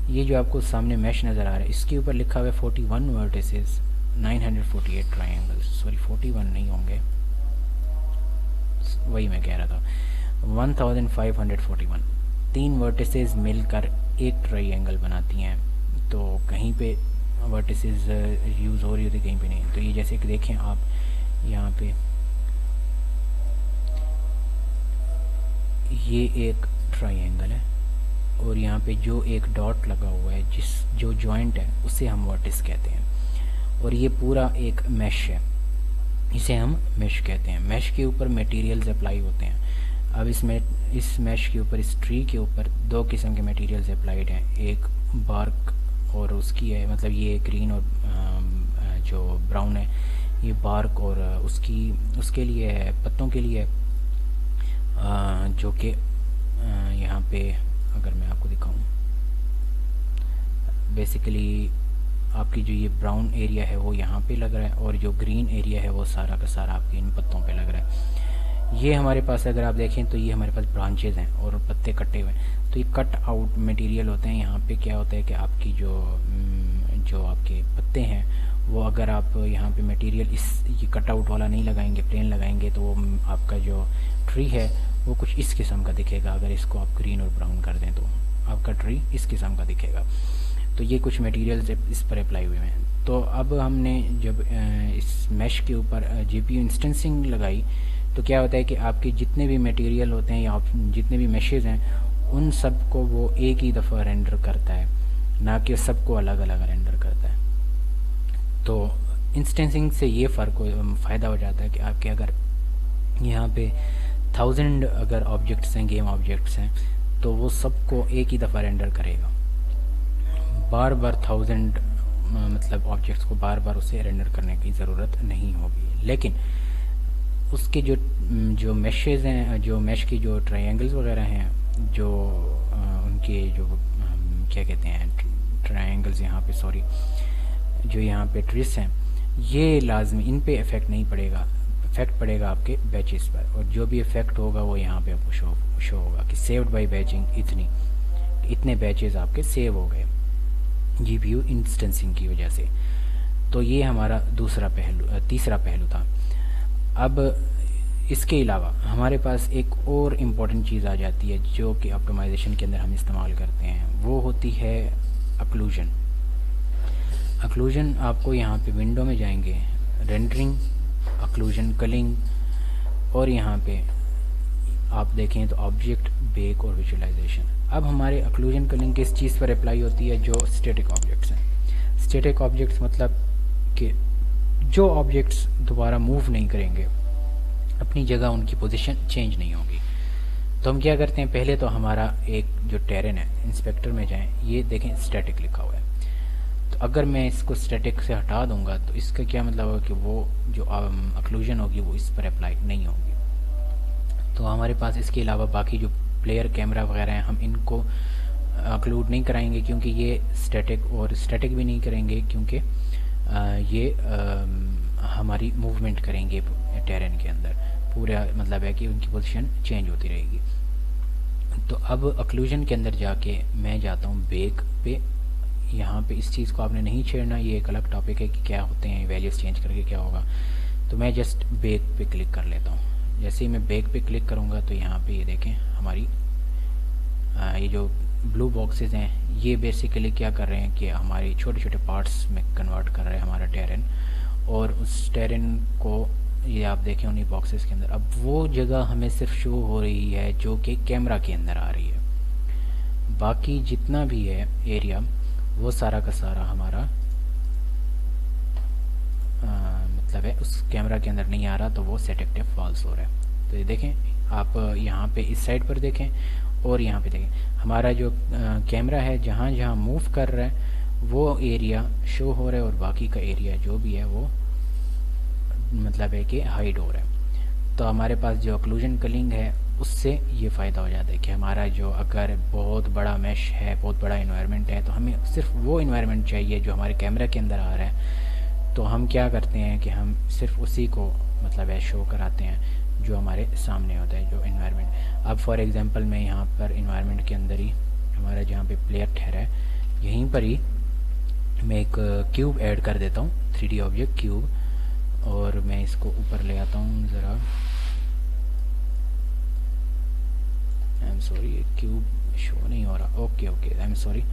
ये जो आपको सामने मैश नज़र आ रहा है इसके ऊपर लिखा हुआ है 41 वर्टिसेस 948 ट्रायंगल्स, सॉरी 41 नहीं होंगे, वही मैं कह रहा था 1541। 3 वर्टिसेस मिलकर एक ट्रायंगल बनाती हैं, तो कहीं पे वर्टिसेस यूज़ हो रही होती कहीं पे नहीं। तो ये जैसे कि देखें आप यहाँ पे ये एक ट्रायंगल है और यहाँ पे जो एक डॉट लगा हुआ है जो जॉइंट है उसे हम वर्टिस कहते हैं, और ये पूरा एक मैश है, इसे हम मैश कहते हैं। मैश के ऊपर मटेरियल्स अप्लाई होते हैं। अब इस मैश के ऊपर, इस ट्री के ऊपर 2 किस्म के मटेरियल्स अप्लाइड हैं, एक बार्क और उसकी है, मतलब ये ग्रीन और जो ब्राउन है ये बार्क, और उसके लिए है, पत्तों के लिए जो कि यहाँ पे अगर मैं आपको दिखाऊं, बेसिकली आपकी जो ये ब्राउन एरिया है वो यहाँ पे लग रहा है और जो ग्रीन एरिया है वो सारा का सारा आपके इन पत्तों पे लग रहा है। ये हमारे पास अगर आप देखें तो ये हमारे पास ब्रांचेज हैं और पत्ते कटे हुए हैं, तो ये कट आउट मटेरियल होते हैं। यहाँ पे क्या होता है कि आपकी जो आपके पत्ते हैं वो अगर आप यहाँ पे मटेरियल ये कटआउट वाला नहीं लगाएंगे, प्लेन लगाएंगे, तो वो आपका जो ट्री है वो कुछ इस किस्म का दिखेगा। अगर इसको आप ग्रीन और ब्राउन कर दें तो आपका ट्री इस किस्म का दिखेगा। तो ये कुछ मटेरियल्स इस पर अप्लाई हुए हैं। तो अब हमने जब इस मैश के ऊपर GPU इंस्टेंसिंग लगाई तो क्या होता है कि आपके जितने भी मटेरियल होते हैं या जितने भी मैशेज़ हैं उन सब को वो एक ही दफ़ा रेंडर करता है, ना कि सबको अलग अलग रेंडर करता है। तो इंस्टेंसिंग से ये फ़ायदा हो जाता है कि आपके अगर यहाँ पे 1000 अगर ऑब्जेक्ट्स हैं, गेम ऑब्जेक्ट्स हैं, तो वो सबको एक ही दफ़ा रेंडर करेगा। बार बार 1000 मतलब ऑब्जेक्ट्स को बार बार उसे रेंडर करने की ज़रूरत नहीं होगी। लेकिन उसके जो मैशेज़ हैं, जो मैश की जो ट्रायंगल्स वगैरह हैं, जो उनके जो क्या कहते हैं ट्रायंगल्स यहाँ पे, सॉरी, जो यहाँ पे ट्रिस हैं, ये लाजमी इन पे इफ़ेक्ट नहीं पड़ेगा। इफ़ेक्ट पड़ेगा आपके बैचेस पर, और जो भी इफ़ेक्ट होगा वो यहाँ पे आपको शो होगा कि सेव्ड बाय बैचिंग, इतने बैचेस आपके सेव हो गए GPU इंस्टेंसिंग की वजह से। तो ये हमारा तीसरा पहलू था। अब इसके अलावा हमारे पास एक और इम्पॉर्टेंट चीज़ आ जाती है जो कि ऑप्टिमाइजेशन के अंदर हम इस्तेमाल करते हैं, वो होती है अक्लूजन। अक्लूजन आपको यहाँ पे विंडो में जाएंगे, रेंडरिंग, अक्लूजन, कलिंग, और यहाँ पे आप देखें तो ऑब्जेक्ट, बेक और विजुअलाइजेशन। अब हमारे अक्लूजन कलिंग किस चीज़ पर अप्लाई होती है? जो स्टैटिक ऑब्जेक्ट्स हैं। स्टैटिक ऑब्जेक्ट्स मतलब कि जो ऑब्जेक्ट्स दोबारा मूव नहीं करेंगे, अपनी जगह उनकी पोजीशन चेंज नहीं होगी। तो हम क्या करते हैं, पहले तो हमारा एक जो टेरेन है, इंस्पेक्टर में जाएं, ये देखें स्टैटिक लिखा हुआ है। तो अगर मैं इसको स्टैटिक से हटा दूंगा तो इसका क्या मतलब होगा कि वो जो अक्लूजन होगी वो इस पर अप्लाई नहीं होगी। तो हमारे पास इसके अलावा बाकी जो प्लेयर कैमरा वगैरह हैं, हम इनको अक्लूड नहीं कराएंगे क्योंकि ये स्टैटिक भी नहीं करेंगे क्योंकि ये हमारी मूवमेंट करेंगे टेरेन के अंदर। पूरा मतलब है कि उनकी पोजीशन चेंज होती रहेगी। तो अब अक्लूजन के अंदर जाके मैं जाता हूँ बेक पे। यहाँ पे इस चीज़ को आपने नहीं छेड़ना, ये एक अलग टॉपिक है कि क्या होते हैं वैल्यूज़ चेंज करके क्या होगा। तो मैं जस्ट बेक पे क्लिक कर लेता हूँ। जैसे ही मैं बेक पे क्लिक करूँगा तो यहाँ पे ये देखें हमारी ये जो ब्लू बॉक्सेस हैं ये बेसिकली क्या कर रहे हैं कि हमारी छोटे छोटे पार्ट्स में कन्वर्ट कर रहे हैं हमारा टेरेन, और उस टेरेन को ये आप देखें उन्हीं बॉक्सेस के अंदर अब वो जगह हमें सिर्फ शो हो रही है जो कि कैमरा के अंदर आ रही है। बाकी जितना भी है एरिया वो सारा का सारा हमारा मतलब है उस कैमरा के अंदर नहीं आ रहा, तो वो सेट एक्टिव फॉल्स हो रहा है। तो ये देखें आप यहाँ पे इस साइड पर देखें और यहाँ पे देखें हमारा जो कैमरा है जहाँ जहाँ मूव कर रहा है वो एरिया शो हो रहा है और बाकी का एरिया जो भी है वो मतलब है कि हाइड हो रहा है। तो हमारे पास जो अक्लूजन कलिंग है उससे ये फ़ायदा हो जाता है कि हमारा जो अगर बहुत बड़ा मैश है, बहुत बड़ा इन्वायरमेंट है, तो हमें सिर्फ वो इन्वायरमेंट चाहिए जो हमारे कैमरा के अंदर आ रहा है। तो हम क्या करते हैं कि हम सिर्फ उसी को मतलब है शो कराते हैं जो हमारे सामने होता है जो इन्वायरमेंट। अब फॉर एग्जांपल मैं यहाँ पर इन्वायरमेंट के अंदर ही हमारा जहाँ पे प्लेयर ठहरा है यहीं पर ही मैं एक क्यूब ऐड कर देता हूँ, 3D ऑब्जेक्ट क्यूब, और मैं इसको ऊपर ले आता हूँ ज़रा। आई एम सॉरी ये क्यूब शो नहीं हो रहा। Okay I am sorry.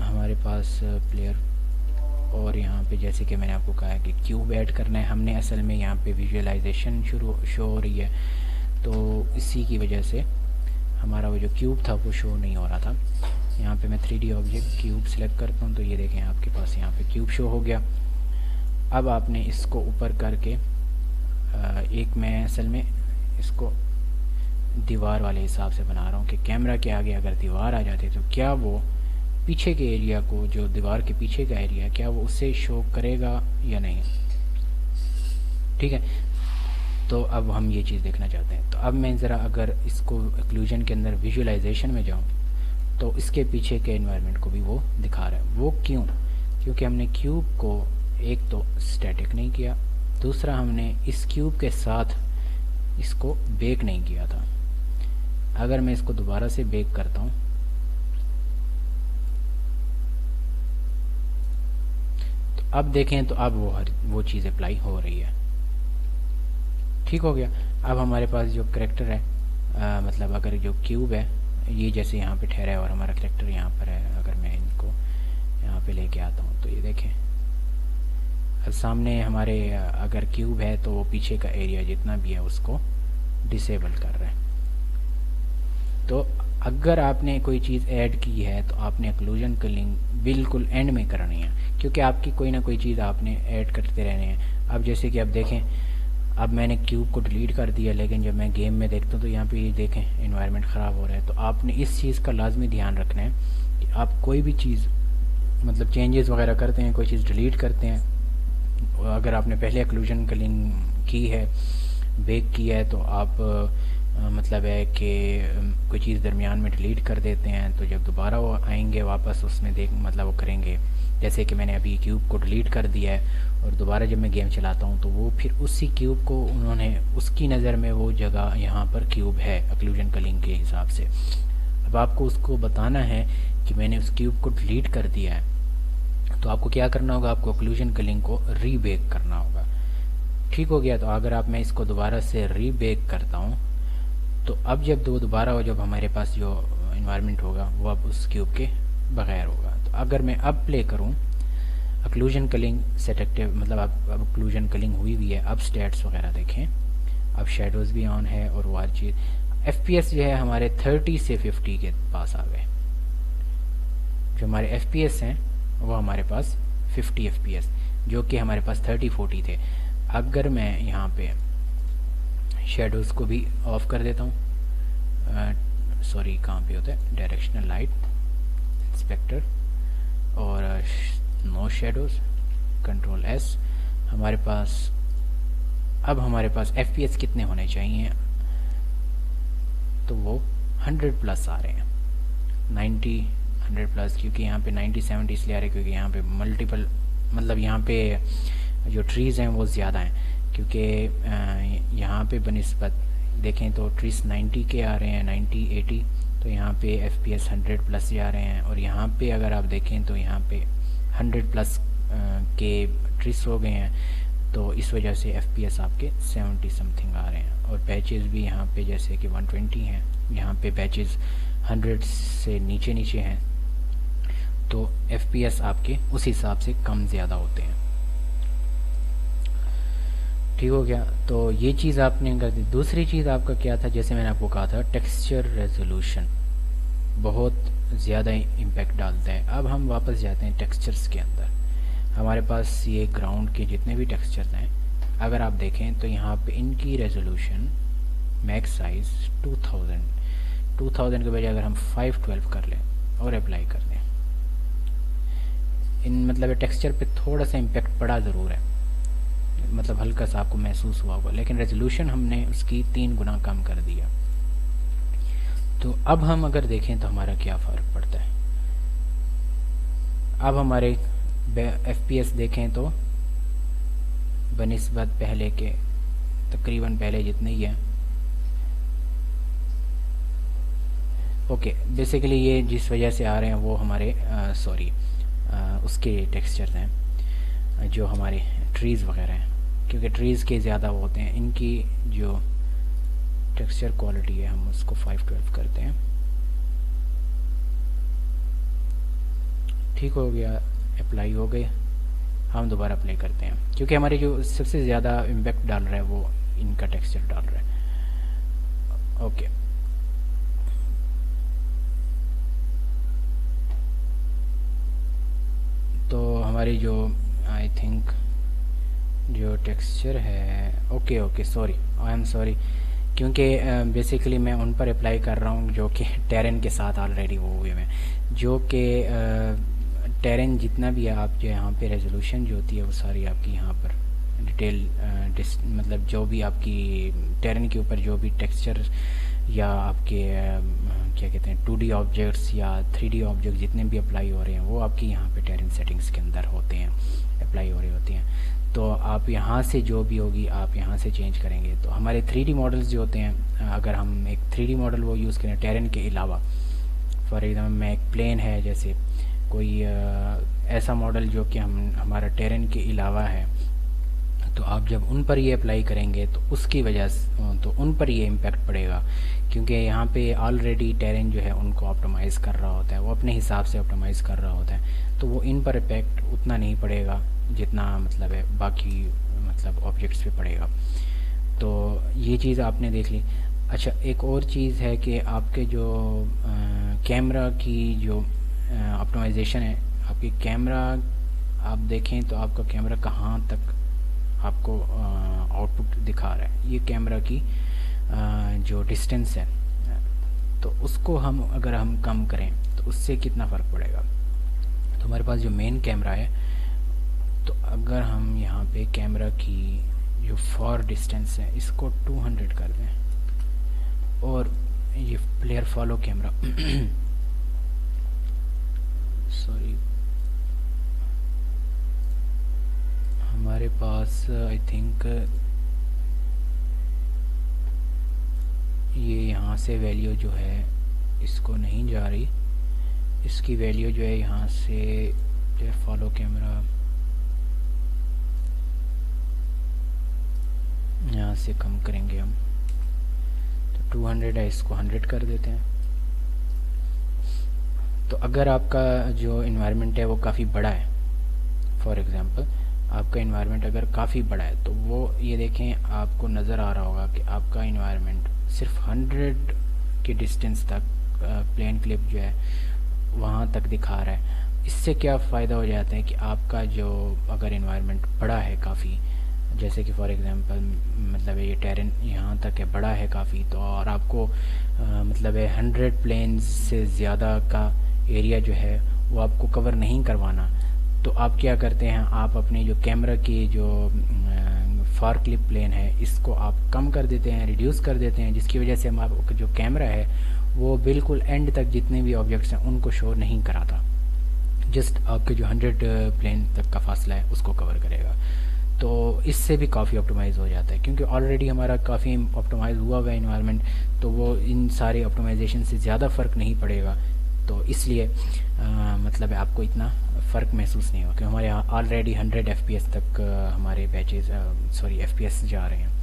हमारे पास प्लेयर और यहाँ पे जैसे कि मैंने आपको कहा है कि क्यूब ऐड करना है हमने, असल में यहाँ पे विजुअलाइजेशन शो हो रही है, तो इसी की वजह से हमारा वो जो क्यूब था वो शो नहीं हो रहा था। यहाँ पे मैं 3D ऑब्जेक्ट क्यूब सिलेक्ट करता हूँ तो ये देखें आपके पास यहाँ पे क्यूब शो हो गया। अब आपने इसको ऊपर करके एक मैं असल में इसको दीवार वाले हिसाब से बना रहा हूँ कि कैमरा के आगे अगर दीवार आ जाती तो क्या वो पीछे के एरिया को, जो दीवार के पीछे का एरिया, क्या वो उससे शो करेगा या नहीं। ठीक है, तो अब हम ये चीज़ देखना चाहते हैं। तो अब मैं ज़रा अगर इसको एक्लूजन के अंदर विजुअलाइजेशन में जाऊँ तो इसके पीछे के एनवायरनमेंट को भी वो दिखा रहा है। वो क्यों? क्योंकि हमने क्यूब को एक तो स्टैटिक नहीं किया, दूसरा हमने इस क्यूब के साथ इसको बेक नहीं किया था। अगर मैं इसको दोबारा से बेक करता हूँ अब देखें तो अब वो चीज़ अप्लाई हो रही है। ठीक हो गया। अब हमारे पास जो करेक्टर है मतलब अगर जो क्यूब है ये जैसे यहाँ पे ठहरा है और हमारा करेक्टर यहाँ पर है, अगर मैं इनको यहाँ पे लेके आता हूँ तो ये देखें सामने हमारे अगर क्यूब है तो वो पीछे का एरिया जितना भी है उसको डिसेबल कर रहा है। तो अगर आपने कोई चीज़ ऐड की है तो आपने ओक्लूजन कलिंग बिल्कुल एंड में करनी है, क्योंकि आपकी कोई ना कोई चीज़ आपने ऐड करते रहने हैं। अब जैसे कि अब देखें, अब मैंने क्यूब को डिलीट कर दिया, लेकिन जब मैं गेम में देखता हूँ तो यहाँ पे ये देखें इन्वायरमेंट ख़राब हो रहा है। तो आपने इस चीज़ का लाजमी ध्यान रखना है कि आप कोई भी चीज़ मतलब चेंजेस वगैरह करते हैं, कोई चीज़ डिलीट करते हैं, अगर आपने पहले ओक्लूजन कलिंग की है, बेक किया है, तो आप मतलब है कि कोई चीज़ दरमियान में डिलीट कर देते हैं, तो जब दोबारा वो आएंगे वापस उसमें देख मतलब वो करेंगे। जैसे कि मैंने अभी क्यूब को डिलीट कर दिया है और दोबारा जब मैं गेम चलाता हूँ तो वो फिर उसी क्यूब को उन्होंने उसकी नज़र में वो जगह यहाँ पर क्यूब है ओक्लूजन कलिंग के हिसाब से। अब आपको उसको बताना है कि मैंने उस क्यूब को डिलीट कर दिया है, तो आपको क्या करना होगा, आपको ओक्लूजन कलिंग को रीबेक करना होगा। ठीक हो गया। तो अगर आप मैं इसको दोबारा से रीबेक करता हूँ तो अब जब दोबारा जब हमारे पास जो इन्वायरमेंट होगा वो अब उस क्यूब के बगैर होगा। तो अगर मैं अब प्ले करूँ ओक्लूजन कलिंग सेट एक्टिव मतलब अब ओक्लूजन कलिंग हुई है। अब स्टैट्स वगैरह देखें, अब शेडोज़ भी ऑन है और वो हर चीज़। FPS जो है हमारे 30 से 50 के पास आ गए। जो हमारे FPS हैं वो हमारे पास 50 FPS, जो कि हमारे पास 30-40 थे। अगर मैं यहाँ पे शेडोज़ को भी ऑफ कर देता हूँ, सॉरी कहाँ पे होता है, डायरेक्शनल लाइट इंस्पेक्टर और नो शेडोज़, कंट्रोल S, हमारे पास अब हमारे पास FPS कितने होने चाहिए, तो वो 100 प्लस आ रहे हैं, 90 100 प्लस, क्योंकि यहाँ पे 90-70 इसलिए आ रहे हैं क्योंकि यहाँ पे मल्टीपल मतलब यहाँ पे जो ट्रीज़ हैं वो ज़्यादा हैं, क्योंकि यहाँ पे बनिस्बत देखें तो ट्रीज़ 90 के आ रहे हैं, 90-80, तो यहाँ पे FPS 100 प्लस जा रहे हैं। और यहाँ पे अगर आप देखें तो यहाँ पे 100 प्लस के ट्रीज़ हो गए हैं, तो इस वजह से FPS आपके 70 समथिंग आ रहे हैं। और पैचेस भी यहाँ पे जैसे कि 120 हैं, यहाँ पे पैचेस 100 से नीचे हैं, तो FPS आपके उस हिसाब से कम ज़्यादा होते हैं। ठीक हो गया। तो ये चीज़ आपने कर दी। दूसरी चीज़ आपका क्या था, जैसे मैंने आपको कहा था टेक्सचर रेजोल्यूशन बहुत ज़्यादा इम्पेक्ट डालता है। अब हम वापस जाते हैं टेक्सचर्स के अंदर। हमारे पास ये ग्राउंड के जितने भी टेक्सचर्स हैं, अगर आप देखें तो यहाँ पे इनकी रेजोल्यूशन मैक्स साइज़ 2000 के बजाय अगर हम 512 कर लें और अप्लाई कर दें, इन मतलब टेक्सचर पे थोड़ा सा इम्पेक्ट पड़ा ज़रूर है, मतलब हल्का सा आपको महसूस हुआ होगा, लेकिन रेजोल्यूशन हमने उसकी 3 गुना कम कर दिया। तो अब हम अगर देखें तो हमारा क्या फ़र्क पड़ता है। अब हमारे FPS देखें तो बनिस्बत पहले के तकरीबन पहले जितने ही हैं। ओके, बेसिकली ये जिस वजह से आ रहे हैं वो हमारे उसके टेक्सचर्स हैं जो हमारे ट्रीज़ वगैरह हैं, क्योंकि ट्रीज़ के ज़्यादा वो होते हैं। इनकी जो टेक्सचर क्वालिटी है हम उसको 512 करते हैं। ठीक हो गया, अप्लाई हो गए। हम दोबारा अप्लाई करते हैं, क्योंकि हमारे जो सबसे ज़्यादा इम्पैक्ट डाल रहा है वो इनका टेक्सचर डाल रहा है। ओके, तो हमारी जो आई थिंक जो टेक्सचर है, okay sorry, I am sorry, क्योंकि बेसिकली मैं उन पर अप्लाई कर रहा हूँ जो कि टेरेन के साथ ऑलरेडी वो हुए हैं, जो कि टेरेन जितना भी है आप जो यहाँ पे रेजोल्यूशन जो होती है वो सारी आपकी यहाँ पर डिटेल मतलब जो भी आपकी टेरेन के ऊपर जो भी टेक्सचर या आपके क्या कहते हैं 2D ऑब्जेक्ट्स या 3D ऑब्जेक्ट जितने भी अप्लाई हो रहे हैं वो आपकी यहाँ पे टेरेन सेटिंग्स के अंदर होते हैं, अप्लाई हो रहे होते हैं। तो आप यहाँ से जो भी होगी आप यहाँ से चेंज करेंगे। तो हमारे 3D मॉडल्स जो होते हैं, अगर हम एक 3D मॉडल वो यूज़ करें टेरेन के अलावा, फॉर एग्जाम्पल मैं एक प्लेन है, जैसे कोई ऐसा मॉडल जो कि हम हमारा टेरेन के अलावा है, तो आप जब उन पर ये अप्लाई करेंगे तो उसकी वजह से तो उन पर ये इम्पेक्ट पड़ेगा, क्योंकि यहाँ पे ऑलरेडी टेरेन जो है उनको ऑप्टिमाइज़ कर रहा होता है, वो अपने हिसाब से ऑप्टिमाइज़ कर रहा होता है, तो वो इन पर इम्पेक्ट उतना नहीं पड़ेगा जितना मतलब है बाकी मतलब ऑब्जेक्ट्स पे पड़ेगा। तो ये चीज़ आपने देख ली। अच्छा, एक और चीज़ है कि आपके जो कैमरा की जो ऑप्टिमाइजेशन है, आपकी कैमरा आप देखें तो आपका कैमरा कहाँ तक आपको आउटपुट दिखा रहा है, ये कैमरा की जो डिस्टेंस है, तो उसको हम अगर हम कम करें तो उससे कितना फ़र्क पड़ेगा। तो हमारे पास जो मेन कैमरा है, तो अगर हम यहाँ पे कैमरा की जो फॉर डिस्टेंस है इसको 200 कर दें, और ये प्लेयर फॉलो कैमरा सॉरी, हमारे पास आई थिंक ये यहाँ से वैल्यू जो है इसको नहीं जा रही, इसकी वैल्यू जो है यहाँ से प्लेयर फॉलो कैमरा यहाँ से कम करेंगे हम, तो 200 है, इसको 100 कर देते हैं। तो अगर आपका जो इन्वायरमेंट है वो काफ़ी बड़ा है, फॉर एग्ज़ाम्पल आपका इन्वायरमेंट अगर काफ़ी बड़ा है, तो वो ये देखें आपको नज़र आ रहा होगा कि आपका इन्वायरमेंट सिर्फ 100 की डिस्टेंस तक प्लेन क्लिप जो है वहाँ तक दिखा रहा है। इससे क्या फ़ायदा हो जाता है कि आपका जो अगर इन्वायरमेंट बड़ा है काफ़ी, जैसे कि फॉर एग्ज़ाम्पल मतलब ये टेरेन यहाँ तक है, बड़ा है काफ़ी, तो और आपको मतलब है 100 प्लेन्स से ज़्यादा का एरिया जो है वो आपको कवर नहीं करवाना, तो आप क्या करते हैं, आप अपने जो कैमरा की जो फार क्लिप प्लेन है इसको आप कम कर देते हैं, रिड्यूस कर देते हैं, जिसकी वजह से हम आपका जो कैमरा है वो बिल्कुल एंड तक जितने भी ऑब्जेक्ट्स हैं उनको शो नहीं कराता, जस्ट आपके जो 100 प्लेन तक का फासला है उसको कवर करेगा। तो इससे भी काफ़ी ऑप्टिमाइज़ हो जाता है, क्योंकि ऑलरेडी हमारा काफ़ी ऑप्टिमाइज़ हुआ हुआ है इन्वायरमेंट, तो वो इन सारे ऑप्टिमाइजेशन से ज़्यादा फ़र्क नहीं पड़ेगा, तो इसलिए मतलब आपको इतना फ़र्क महसूस नहीं होगा, क्योंकि हमारे यहाँ ऑलरेडी 100 FPS तक हमारे बैचेज FPS जा रहे हैं।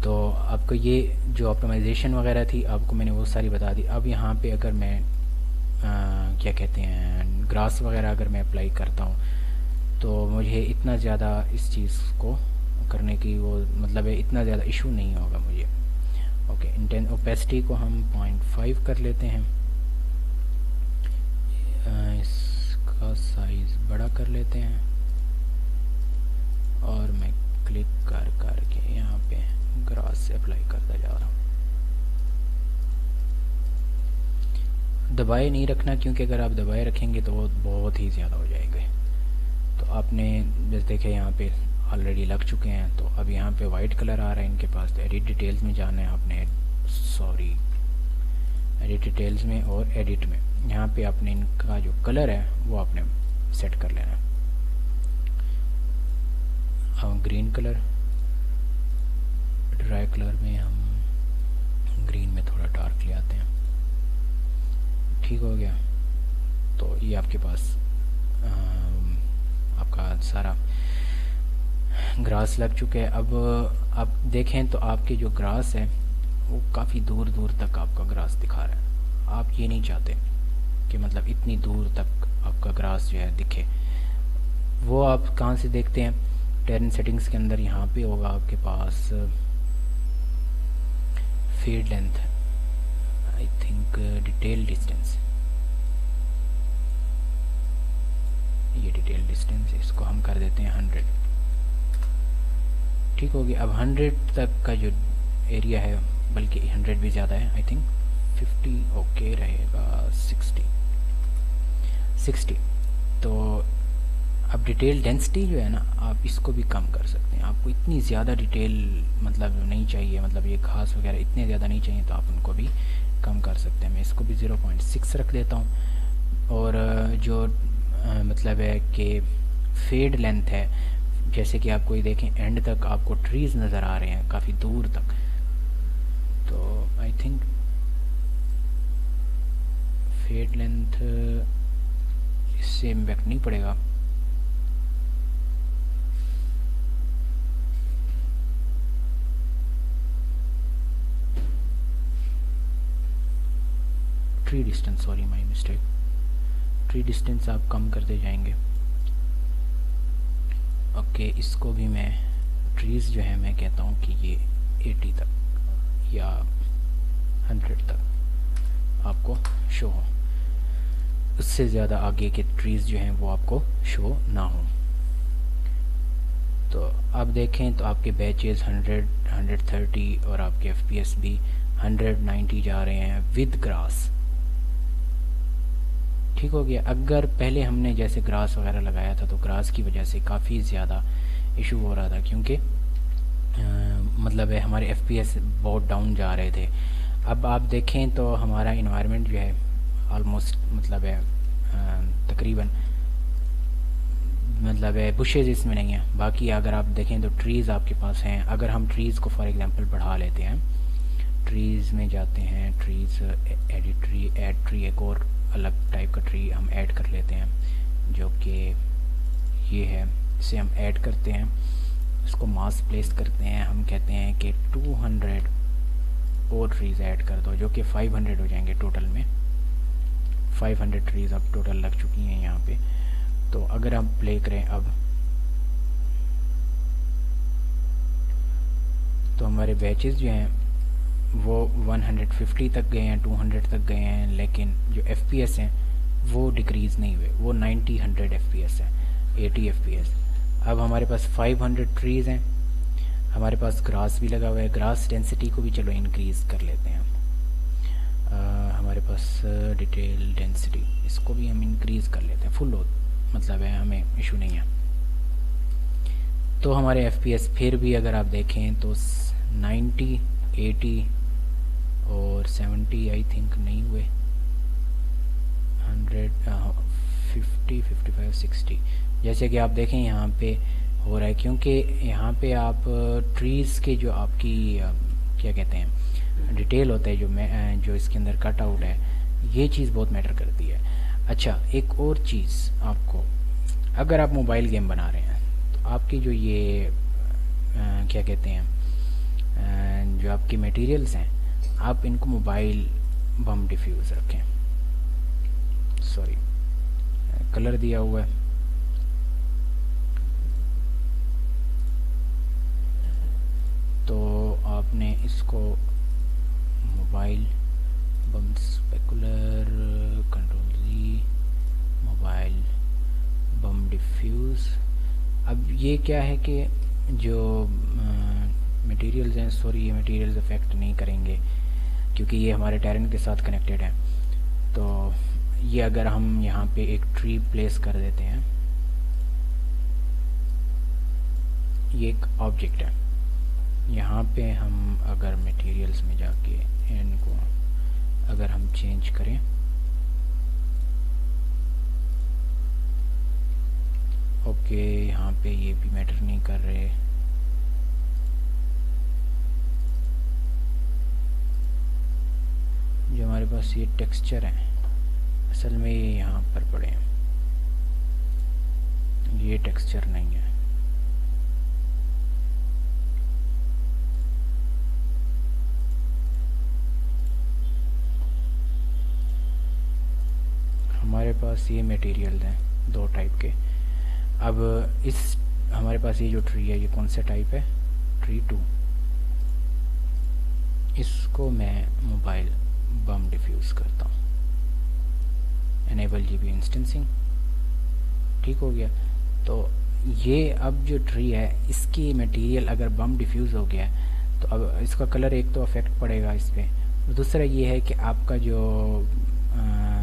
तो आपको ये जो ऑप्टिमाइजेशन वगैरह थी आपको मैंने वो सारी बता दी। अब यहाँ पे अगर मैं क्या कहते हैं ग्रास वगैरह अगर मैं अप्लाई करता हूँ, तो मुझे इतना ज़्यादा इस चीज़ को करने की वो मतलब है इतना ज़्यादा इशू नहीं होगा मुझे। ओके, इंटेंस ओपेसिटी को हम 0.5 कर लेते हैं, इसका साइज़ बड़ा कर लेते हैं, और मैं क्लिक कर करके यहाँ पे ग्रास से अप्लाई करता जा रहा हूँ। दबाए नहीं रखना, क्योंकि अगर आप दबाए रखेंगे तो वो बहुत ही ज़्यादा हो जाएंगे। तो आपने जैसे देखे यहाँ पे ऑलरेडी लग चुके हैं, तो अब यहाँ पे वाइट कलर आ रहा है इनके पास, तो एडिट डिटेल्स में जाना है आपने, सॉरी एडिट डिटेल्स में और एडिट में, यहाँ पे आपने इनका जो कलर है वो आपने सेट कर लेना है। अब ग्रीन कलर, ड्राई कलर में हम ग्रीन में थोड़ा डार्क ले आते हैं, ठीक हो गया। तो ये आपके पास आपका सारा ग्रास लग चुके हैं। अब आप देखें तो आपके जो ग्रास है वो काफ़ी दूर दूर तक आपका ग्रास दिखा रहा है। आप ये नहीं चाहते कि मतलब इतनी दूर तक आपका ग्रास जो है दिखे। वो आप कहाँ से देखते हैं, टेरेन सेटिंग्स के अंदर यहाँ पे होगा आपके पास feed length, I think detail distance, ये डिटेल डिस्टेंस, इसको हम कर देते हैं 100, ठीक हो गया। अब 100 तक का जो एरिया है, बल्कि 100 भी ज़्यादा है, आई थिंक 50 ओके रहेगा, 60। तो अब डिटेल डेंसिटी जो है ना, आप इसको भी कम कर सकते हैं। आपको इतनी ज़्यादा डिटेल मतलब नहीं चाहिए, मतलब ये घास वगैरह इतने ज़्यादा नहीं चाहिए, तो आप उनको भी कम कर सकते हैं। मैं इसको भी 0.6 रख देता हूँ। और जो मतलब है कि फेड लेंथ है, जैसे कि आपको ये देखें एंड तक आपको ट्रीज़ नज़र आ रहे हैं काफ़ी दूर तक, तो आई थिंक फेड लेंथ इससे इम्पैक्ट नहीं पड़ेगा। Tree distance, sorry my mistake, tree distance आप कम करते जाएंगे। ओके, इसको भी मैं ट्रीज़ जो है मैं कहता हूँ कि ये 80 तक या 100 तक आपको शो हो, उससे ज़्यादा आगे के ट्रीज़ जो हैं वो आपको शो ना हो। तो अब देखें तो आपके बैचेस 100, 130 और आपके FPS भी 190 जा रहे हैं विद ग्रास। ठीक हो गया। अगर पहले हमने जैसे ग्रास वगैरह लगाया था तो ग्रास की वजह से काफ़ी ज़्यादा इशू हो रहा था, क्योंकि मतलब है हमारे FPS बहुत डाउन जा रहे थे। अब आप देखें तो हमारा इन्वायरमेंट जो है ऑलमोस्ट मतलब है तकरीबन मतलब है बुशेज़ इसमें नहीं है। बाकी अगर आप देखें तो ट्रीज़ आपके पास हैं। अगर हम ट्रीज़ को फॉर एग्जांपल बढ़ा लेते हैं, ट्रीज़ में जाते हैं, trees edit tree, add tree, एक और अलग टाइप का ट्री हम ऐड कर लेते हैं जो कि ये है। इसे हम ऐड करते हैं, इसको मास प्लेस करते हैं, हम कहते हैं कि 200 और ट्रीज़ ऐड कर दो जो कि 500 हो जाएंगे टोटल में। 500 ट्रीज़ अब टोटल लग चुकी हैं यहाँ पे। तो अगर हम प्ले करें अब तो हमारे बैचेस जो हैं वो 150 तक गए हैं, 200 तक गए हैं, लेकिन जो FPS हैं वो डिक्रीज़ नहीं हुए, वो 90-100 FPS है, 80 FPS। अब हमारे पास 500 ट्रीज़ हैं, हमारे पास ग्रास भी लगा हुआ है। ग्रास डेंसिटी को भी चलो इंक्रीज़ कर लेते हैं। हमारे पास डिटेल डेंसिटी, इसको भी हम इंक्रीज़ कर लेते हैं, फुल हो मतलब है, हमें इशू नहीं है। तो हमारे FPS फिर भी अगर आप देखें तो 90, 80 और 70 आई थिंक नहीं हुए, 100, 50, 55, 60 जैसे कि आप देखें यहाँ पे हो रहा है, क्योंकि यहाँ पे आप ट्रीज़ के जो आपकी क्या कहते हैं डिटेल होता है जो इसके अंदर कट आउट है, ये चीज़ बहुत मैटर करती है। अच्छा, एक और चीज़ आपको, अगर आप मोबाइल गेम बना रहे हैं तो आपकी जो ये क्या कहते हैं जो आपकी मटेरियल्स हैं, आप इनको मोबाइल बम डिफ्यूज़ रखें। सॉरी, कलर दिया हुआ है, तो आपने इसको मोबाइल बम स्पेकुलर कंट्रोल मोबाइल बम डिफ्यूज़। अब ये क्या है कि जो मटेरियल्स हैं, सॉरी ये मटेरियल्स अफेक्ट नहीं करेंगे क्योंकि ये हमारे टेरेन के साथ कनेक्टेड है। तो ये अगर हम यहाँ पे एक ट्री प्लेस कर देते हैं, ये एक ऑब्जेक्ट है, यहाँ पे हम अगर मटेरियल्स में जाके इनको अगर हम चेंज करें, ओके यहाँ पे ये भी मैटर नहीं कर रहे। जो हमारे पास ये टेक्सचर है असल में ये यहाँ पर पड़े हैं, ये टेक्सचर नहीं है। हमारे पास ये मटेरियल हैं दो टाइप के। अब इस हमारे पास ये जो ट्री है ये कौन सा टाइप है, ट्री 2। इसको मैं मोबाइल बम डिफ्यूज़ करता हूँ, एनेबल GB इंस्टेंसिंग, ठीक हो गया। तो ये अब जो ट्री है इसकी मटेरियल अगर बम डिफ्यूज़ हो गया तो अब इसका कलर एक तो अफेक्ट पड़ेगा इस पर, दूसरा ये है कि आपका जो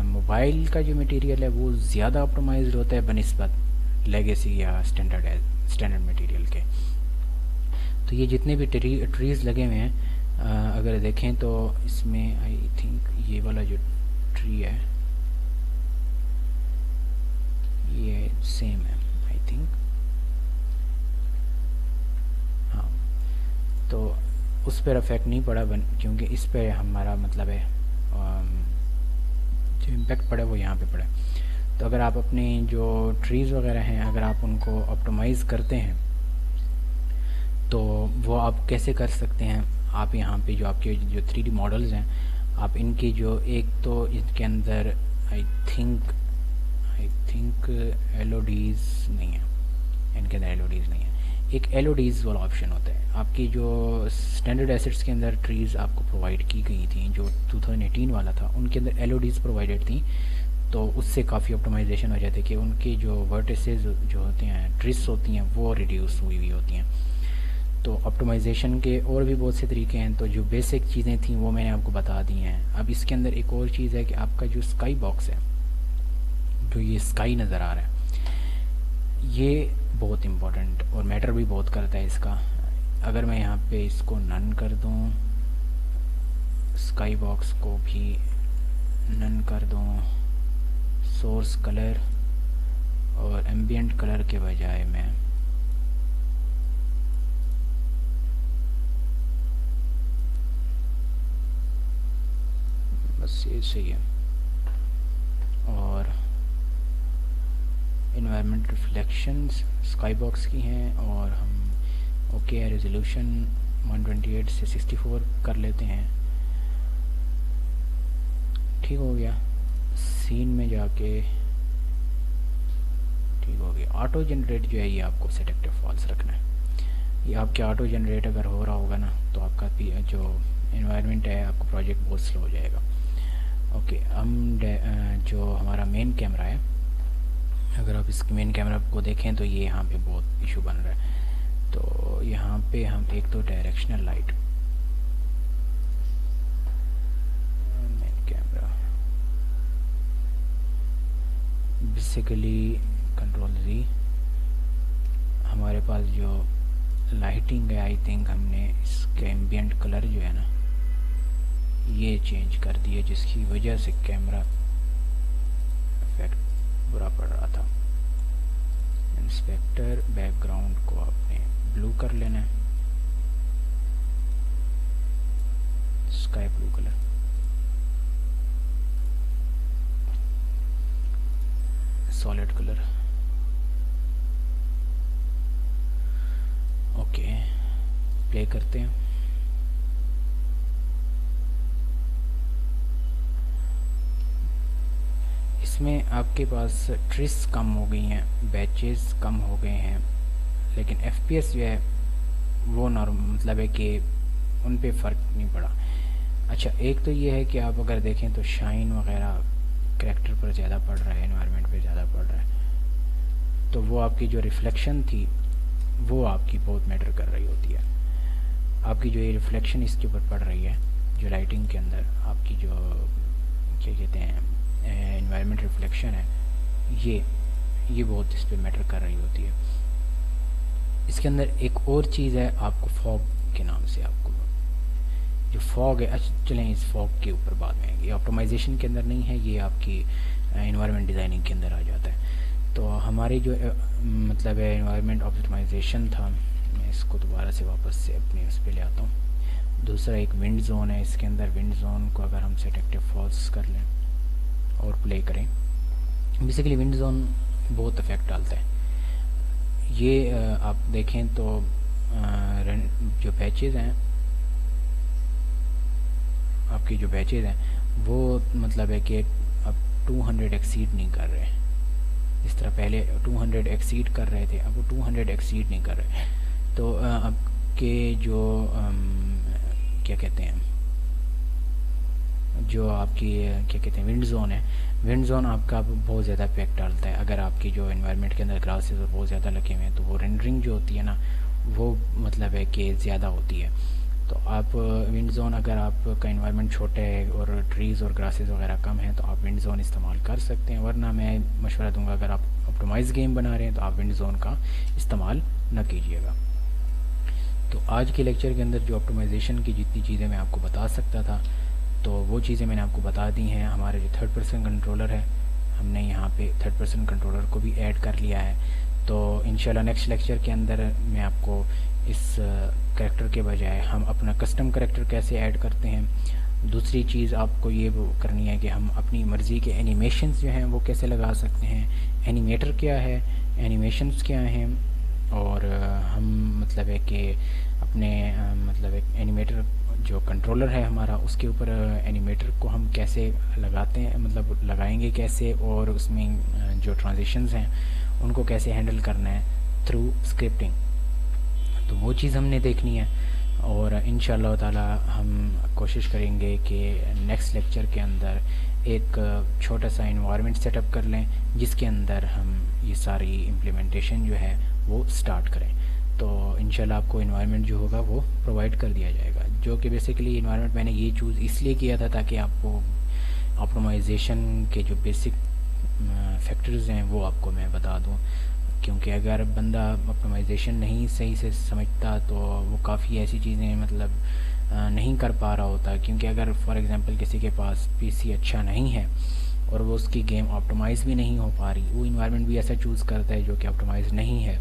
मोबाइल का जो मटेरियल है वो ज़्यादा ऑप्टिमाइज्ड होता है बनिस्बत लेगेसी या स्टैंडर्ड मटेरियल के। तो ये जितने भी ट्रीज़ लगे हुए हैं अगर देखें तो इसमें आई थिंक ये वाला जो ट्री है ये सेम है आई थिंक, हाँ। तो उस पर अफेक्ट नहीं पड़ा क्योंकि इस पर हमारा मतलब है जो इम्पेक्ट पड़ा वो यहाँ पे पड़ा। तो अगर आप अपने जो ट्रीज़ वगैरह हैं अगर आप उनको ऑप्टिमाइज़ करते हैं तो वो आप कैसे कर सकते हैं। आप यहाँ पे जो आपके जो 3D मॉडल्स हैं आप इनकी जो एक तो इसके अंदर आई थिंक LODs नहीं है, इनके अंदर LODs नहीं है। एक LODs वाला ऑप्शन होता है। आपकी जो स्टैंडर्ड एसेट्स के अंदर ट्रीज़ आपको प्रोवाइड की गई थी जो 2018 वाला था उनके अंदर LODs प्रोवाइडेड थी, तो उससे काफ़ी ऑप्टिमाइजेशन हो जाती है कि उनके जो वर्टिसेस जो होते हैं ट्रिस होती हैं वो रिड्यूस हुई हुई होती हैं। तो ऑप्टिमाइजेशन के और भी बहुत से तरीके हैं, तो जो बेसिक चीज़ें थी वो मैंने आपको बता दी हैं। अब इसके अंदर एक और चीज़ है कि आपका जो स्काई बॉक्स है, जो ये स्काई नज़र आ रहा है, ये बहुत इम्पोर्टेंट और मैटर भी बहुत करता है इसका। अगर मैं यहाँ पे इसको नन कर दूँ, स्काई बॉक्स को भी नन कर दूँ, सोर्स कलर और एम्बियंट कलर के बजाय मैं बस ये सही है, और इन्वायरमेंट रिफ्लेक्शंस स्काई बॉक्स की हैं और हम ओके रेजोल्यूशन 128 से 64 कर लेते हैं। ठीक हो गया। सीन में जाके ठीक हो गया। ऑटो जनरेट जो है ये आपको सेट एक्टिव फॉल्स रखना है। ये आपके ऑटो जनरेट अगर हो रहा होगा ना तो आपका जो इन्वायरमेंट है आपका प्रोजेक्ट बहुत स्लो हो जाएगा। ओके, हम जो हमारा मेन कैमरा है, अगर आप इस मेन कैमरा को देखें तो ये यहाँ पे बहुत इशू बन रहा है। तो यहाँ पे हम एक तो directional light, main camera basically control Z, हमारे पास जो लाइटिंग है आई थिंक हमने इसके एम्बियंट कलर जो है ना ये चेंज कर दिया, जिसकी वजह से कैमरा इफेक्ट बुरा पड़ रहा था। इंस्पेक्टर बैकग्राउंड को आपने ब्लू कर लेना है, sky blue colour. Solid colour. Okay, play करते हैं। इसमें आपके पास ट्रिस कम हो गई हैं, बैचेस कम हो गए हैं, लेकिन FPS जो है वो नॉर्मल, मतलब है कि उन पे फ़र्क नहीं पड़ा। अच्छा, एक तो ये है कि आप अगर देखें तो शाइन वगैरह करैक्टर पर ज़्यादा पड़ रहा है, एनवायरनमेंट पे ज़्यादा पड़ रहा है, तो वो आपकी जो रिफ्लेक्शन थी वो आपकी बहुत मैटर कर रही होती है। आपकी जो ये रिफ्लेक्शन इसके ऊपर पड़ रही है जो लाइटिंग के अंदर आपकी जो क्या कहते हैं एनवायरनमेंट रिफ्लेक्शन है, ये बहुत इस पर मैटर कर रही होती है। इसके अंदर एक और चीज़ है, आपको फॉग के नाम से आपको जो फॉग है, चलें इस फॉग के ऊपर बाद में, ये ऑप्टिमाइजेशन के अंदर नहीं है, ये आपकी एनवायरनमेंट डिज़ाइनिंग के अंदर आ जाता है। तो हमारी जो मतलब है एनवायरनमेंट ऑप्टिमाइजेशन था, मैं इसको दोबारा से वापस से अपने उस पर ले आता हूँ। दूसरा एक विंड जोन है, इसके अंदर विंड जोन को अगर हम सेट एक्टिव फॉल्स कर लें और प्ले करें, बेसिकली विंड जोन बहुत इफेक्ट डालता है। ये आप देखें तो जो पैचेज़ हैं, आपकी जो पैचेज़ हैं वो मतलब है कि अब 200 एक्सीड नहीं कर रहे। इस तरह पहले 200 एक्सीड कर रहे थे, अब वो 200 एक्सीड नहीं कर रहे। तो आपके जो क्या कहते हैं, जो आपकी क्या कहते हैं विंड जोन है, विंड जोन आपका बहुत ज़्यादा इफेक्ट डालता है। अगर आपकी जो एनवायरनमेंट के अंदर ग्रासेस बहुत ज़्यादा लगे हुए हैं तो वो रेंडरिंग जो होती है ना वो मतलब है कि ज़्यादा होती है। तो आप विंड जोन, अगर आपका एनवायरनमेंट छोटा है और ट्रीज़ और ग्रासेस वगैरह कम हैं तो आप विंड जोन इस्तेमाल कर सकते हैं, वरना मैं मशवरा दूंगा अगर आप ऑप्टिमाइज गेम बना रहे हैं तो आप विंड जोन का इस्तेमाल न कीजिएगा। तो आज के लेक्चर के अंदर जो ऑप्टिमाइजेशन की जितनी चीज़ें मैं आपको बता सकता था तो वो चीज़ें मैंने आपको बता दी हैं। हमारे जो 3rd पर्सन कंट्रोलर है, हमने यहाँ पे 3rd पर्सन कंट्रोलर को भी ऐड कर लिया है। तो इंशाल्लाह नेक्स्ट लेक्चर के अंदर मैं आपको इस करैक्टर के बजाय हम अपना कस्टम करैक्टर कैसे ऐड करते हैं दूसरी चीज़ आपको ये वो करनी है कि हम अपनी मर्ज़ी के एनिमेशंस जो हैं वो कैसे लगा सकते हैं, एनिमेटर क्या है, एनिमेशंस क्या हैं, और हम मतलब है कि अपने मतलब एक एनिमेटर जो कंट्रोलर है हमारा उसके ऊपर एनिमेटर को हम कैसे लगाते हैं, मतलब लगाएंगे कैसे, और उसमें जो ट्रांजिशंस हैं उनको कैसे हैंडल करना है थ्रू स्क्रिप्टिंग। तो वो चीज़ हमने देखनी है, और इंशाअल्लाह ताला हम कोशिश करेंगे कि नेक्स्ट लेक्चर के अंदर एक छोटा सा इन्वायरमेंट सेटअप कर लें जिसके अंदर हम ये सारी इम्प्लीमेंटेशन जो है वो स्टार्ट करें। तो इंशाल्लाह आपको इन्वायरमेंट जो होगा वो प्रोवाइड कर दिया जाएगा, जो कि बेसिकली इन्वायरमेंट मैंने ये चूज़ इसलिए किया था ताकि आपको ऑप्टिमाइजेशन के जो बेसिक फैक्टर्स हैं वो आपको मैं बता दूं, क्योंकि अगर बंदा ऑप्टिमाइजेशन नहीं सही से समझता तो वो काफ़ी ऐसी चीज़ें मतलब नहीं कर पा रहा होता। क्योंकि अगर फॉर एग्ज़ाम्पल किसी के पास पीसी अच्छा नहीं है और वो उसकी गेम ऑप्टिमाइज़ भी नहीं हो पा रही, वो इन्वायरमेंट भी ऐसा चूज़ करता है जो कि ऑप्टिमाइज़ नहीं है,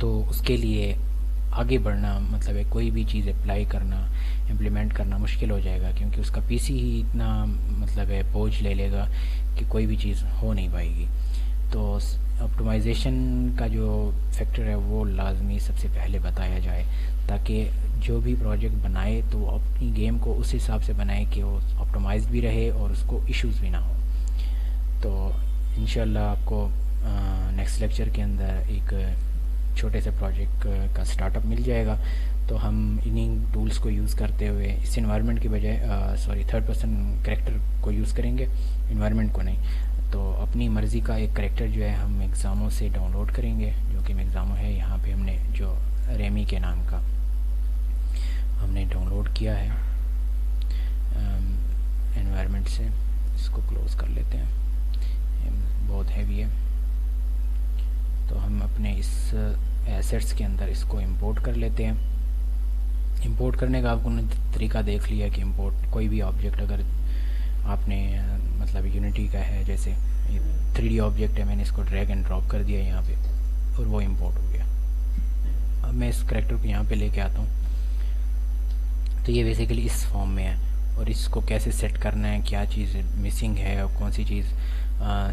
तो उसके लिए आगे बढ़ना मतलब है कोई भी चीज़ अप्लाई करना, इम्प्लीमेंट करना मुश्किल हो जाएगा, क्योंकि उसका पीसी ही इतना मतलब है बोझ ले लेगा कि कोई भी चीज़ हो नहीं पाएगी। तो ऑप्टिमाइजेशन का जो फैक्टर है वो लाजमी सबसे पहले बताया जाए, ताकि जो भी प्रोजेक्ट बनाए तो अपनी गेम को उस हिसाब से बनाए कि वो ऑप्टिमाइज भी रहे और उसको इश्यूज़ भी ना हो। तो इंशाल्लाह आपको नेक्स्ट लेक्चर के अंदर एक छोटे से प्रोजेक्ट का स्टार्टअप मिल जाएगा। तो हम इन्हीं टूल्स को यूज़ करते हुए इस इन्वायरमेंट की बजाय थर्ड पर्सन कैरेक्टर को यूज़ करेंगे, इन्वायरमेंट को नहीं। तो अपनी मर्ज़ी का एक कैरेक्टर जो है हम एग्ज़ामों से डाउनलोड करेंगे, जो कि एग्ज़ामों है, यहाँ पे हमने जो रेमी के नाम का हमने डाउनलोड किया है एनवायरनमेंट से। इसको क्लोज़ कर लेते हैं, बहुत हैवी है। तो हम अपने इस एसेट्स के अंदर इसको इंपोर्ट कर लेते हैं। इंपोर्ट करने का आपको तरीका देख लिया कि इंपोर्ट कोई भी ऑब्जेक्ट अगर आपने मतलब यूनिटी का है, जैसे 3D ऑब्जेक्ट है, मैंने इसको ड्रैग एंड ड्रॉप कर दिया यहाँ पे और वो इंपोर्ट हो गया। अब मैं इस कैरेक्टर को यहाँ पे लेके आता हूँ, तो ये बेसिकली इस फॉर्म में है, और इसको कैसे सेट करना है, क्या चीज़ मिसिंग है और कौन सी चीज़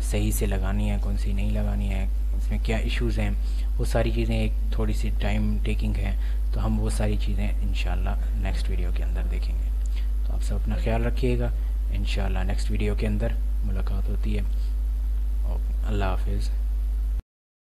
सही से लगानी है, कौन सी नहीं लगानी है, इसमें क्या इश्यूज़ हैं, वो सारी चीज़ें एक थोड़ी सी टाइम टेकिंग है। तो हम वो सारी चीज़ें इंशाल्लाह नेक्स्ट वीडियो के अंदर देखेंगे। तो आप सब अपना ख्याल रखिएगा, इंशाल्लाह नेक्स्ट वीडियो के अंदर मुलाकात होती है। अल्लाह हाफिज़।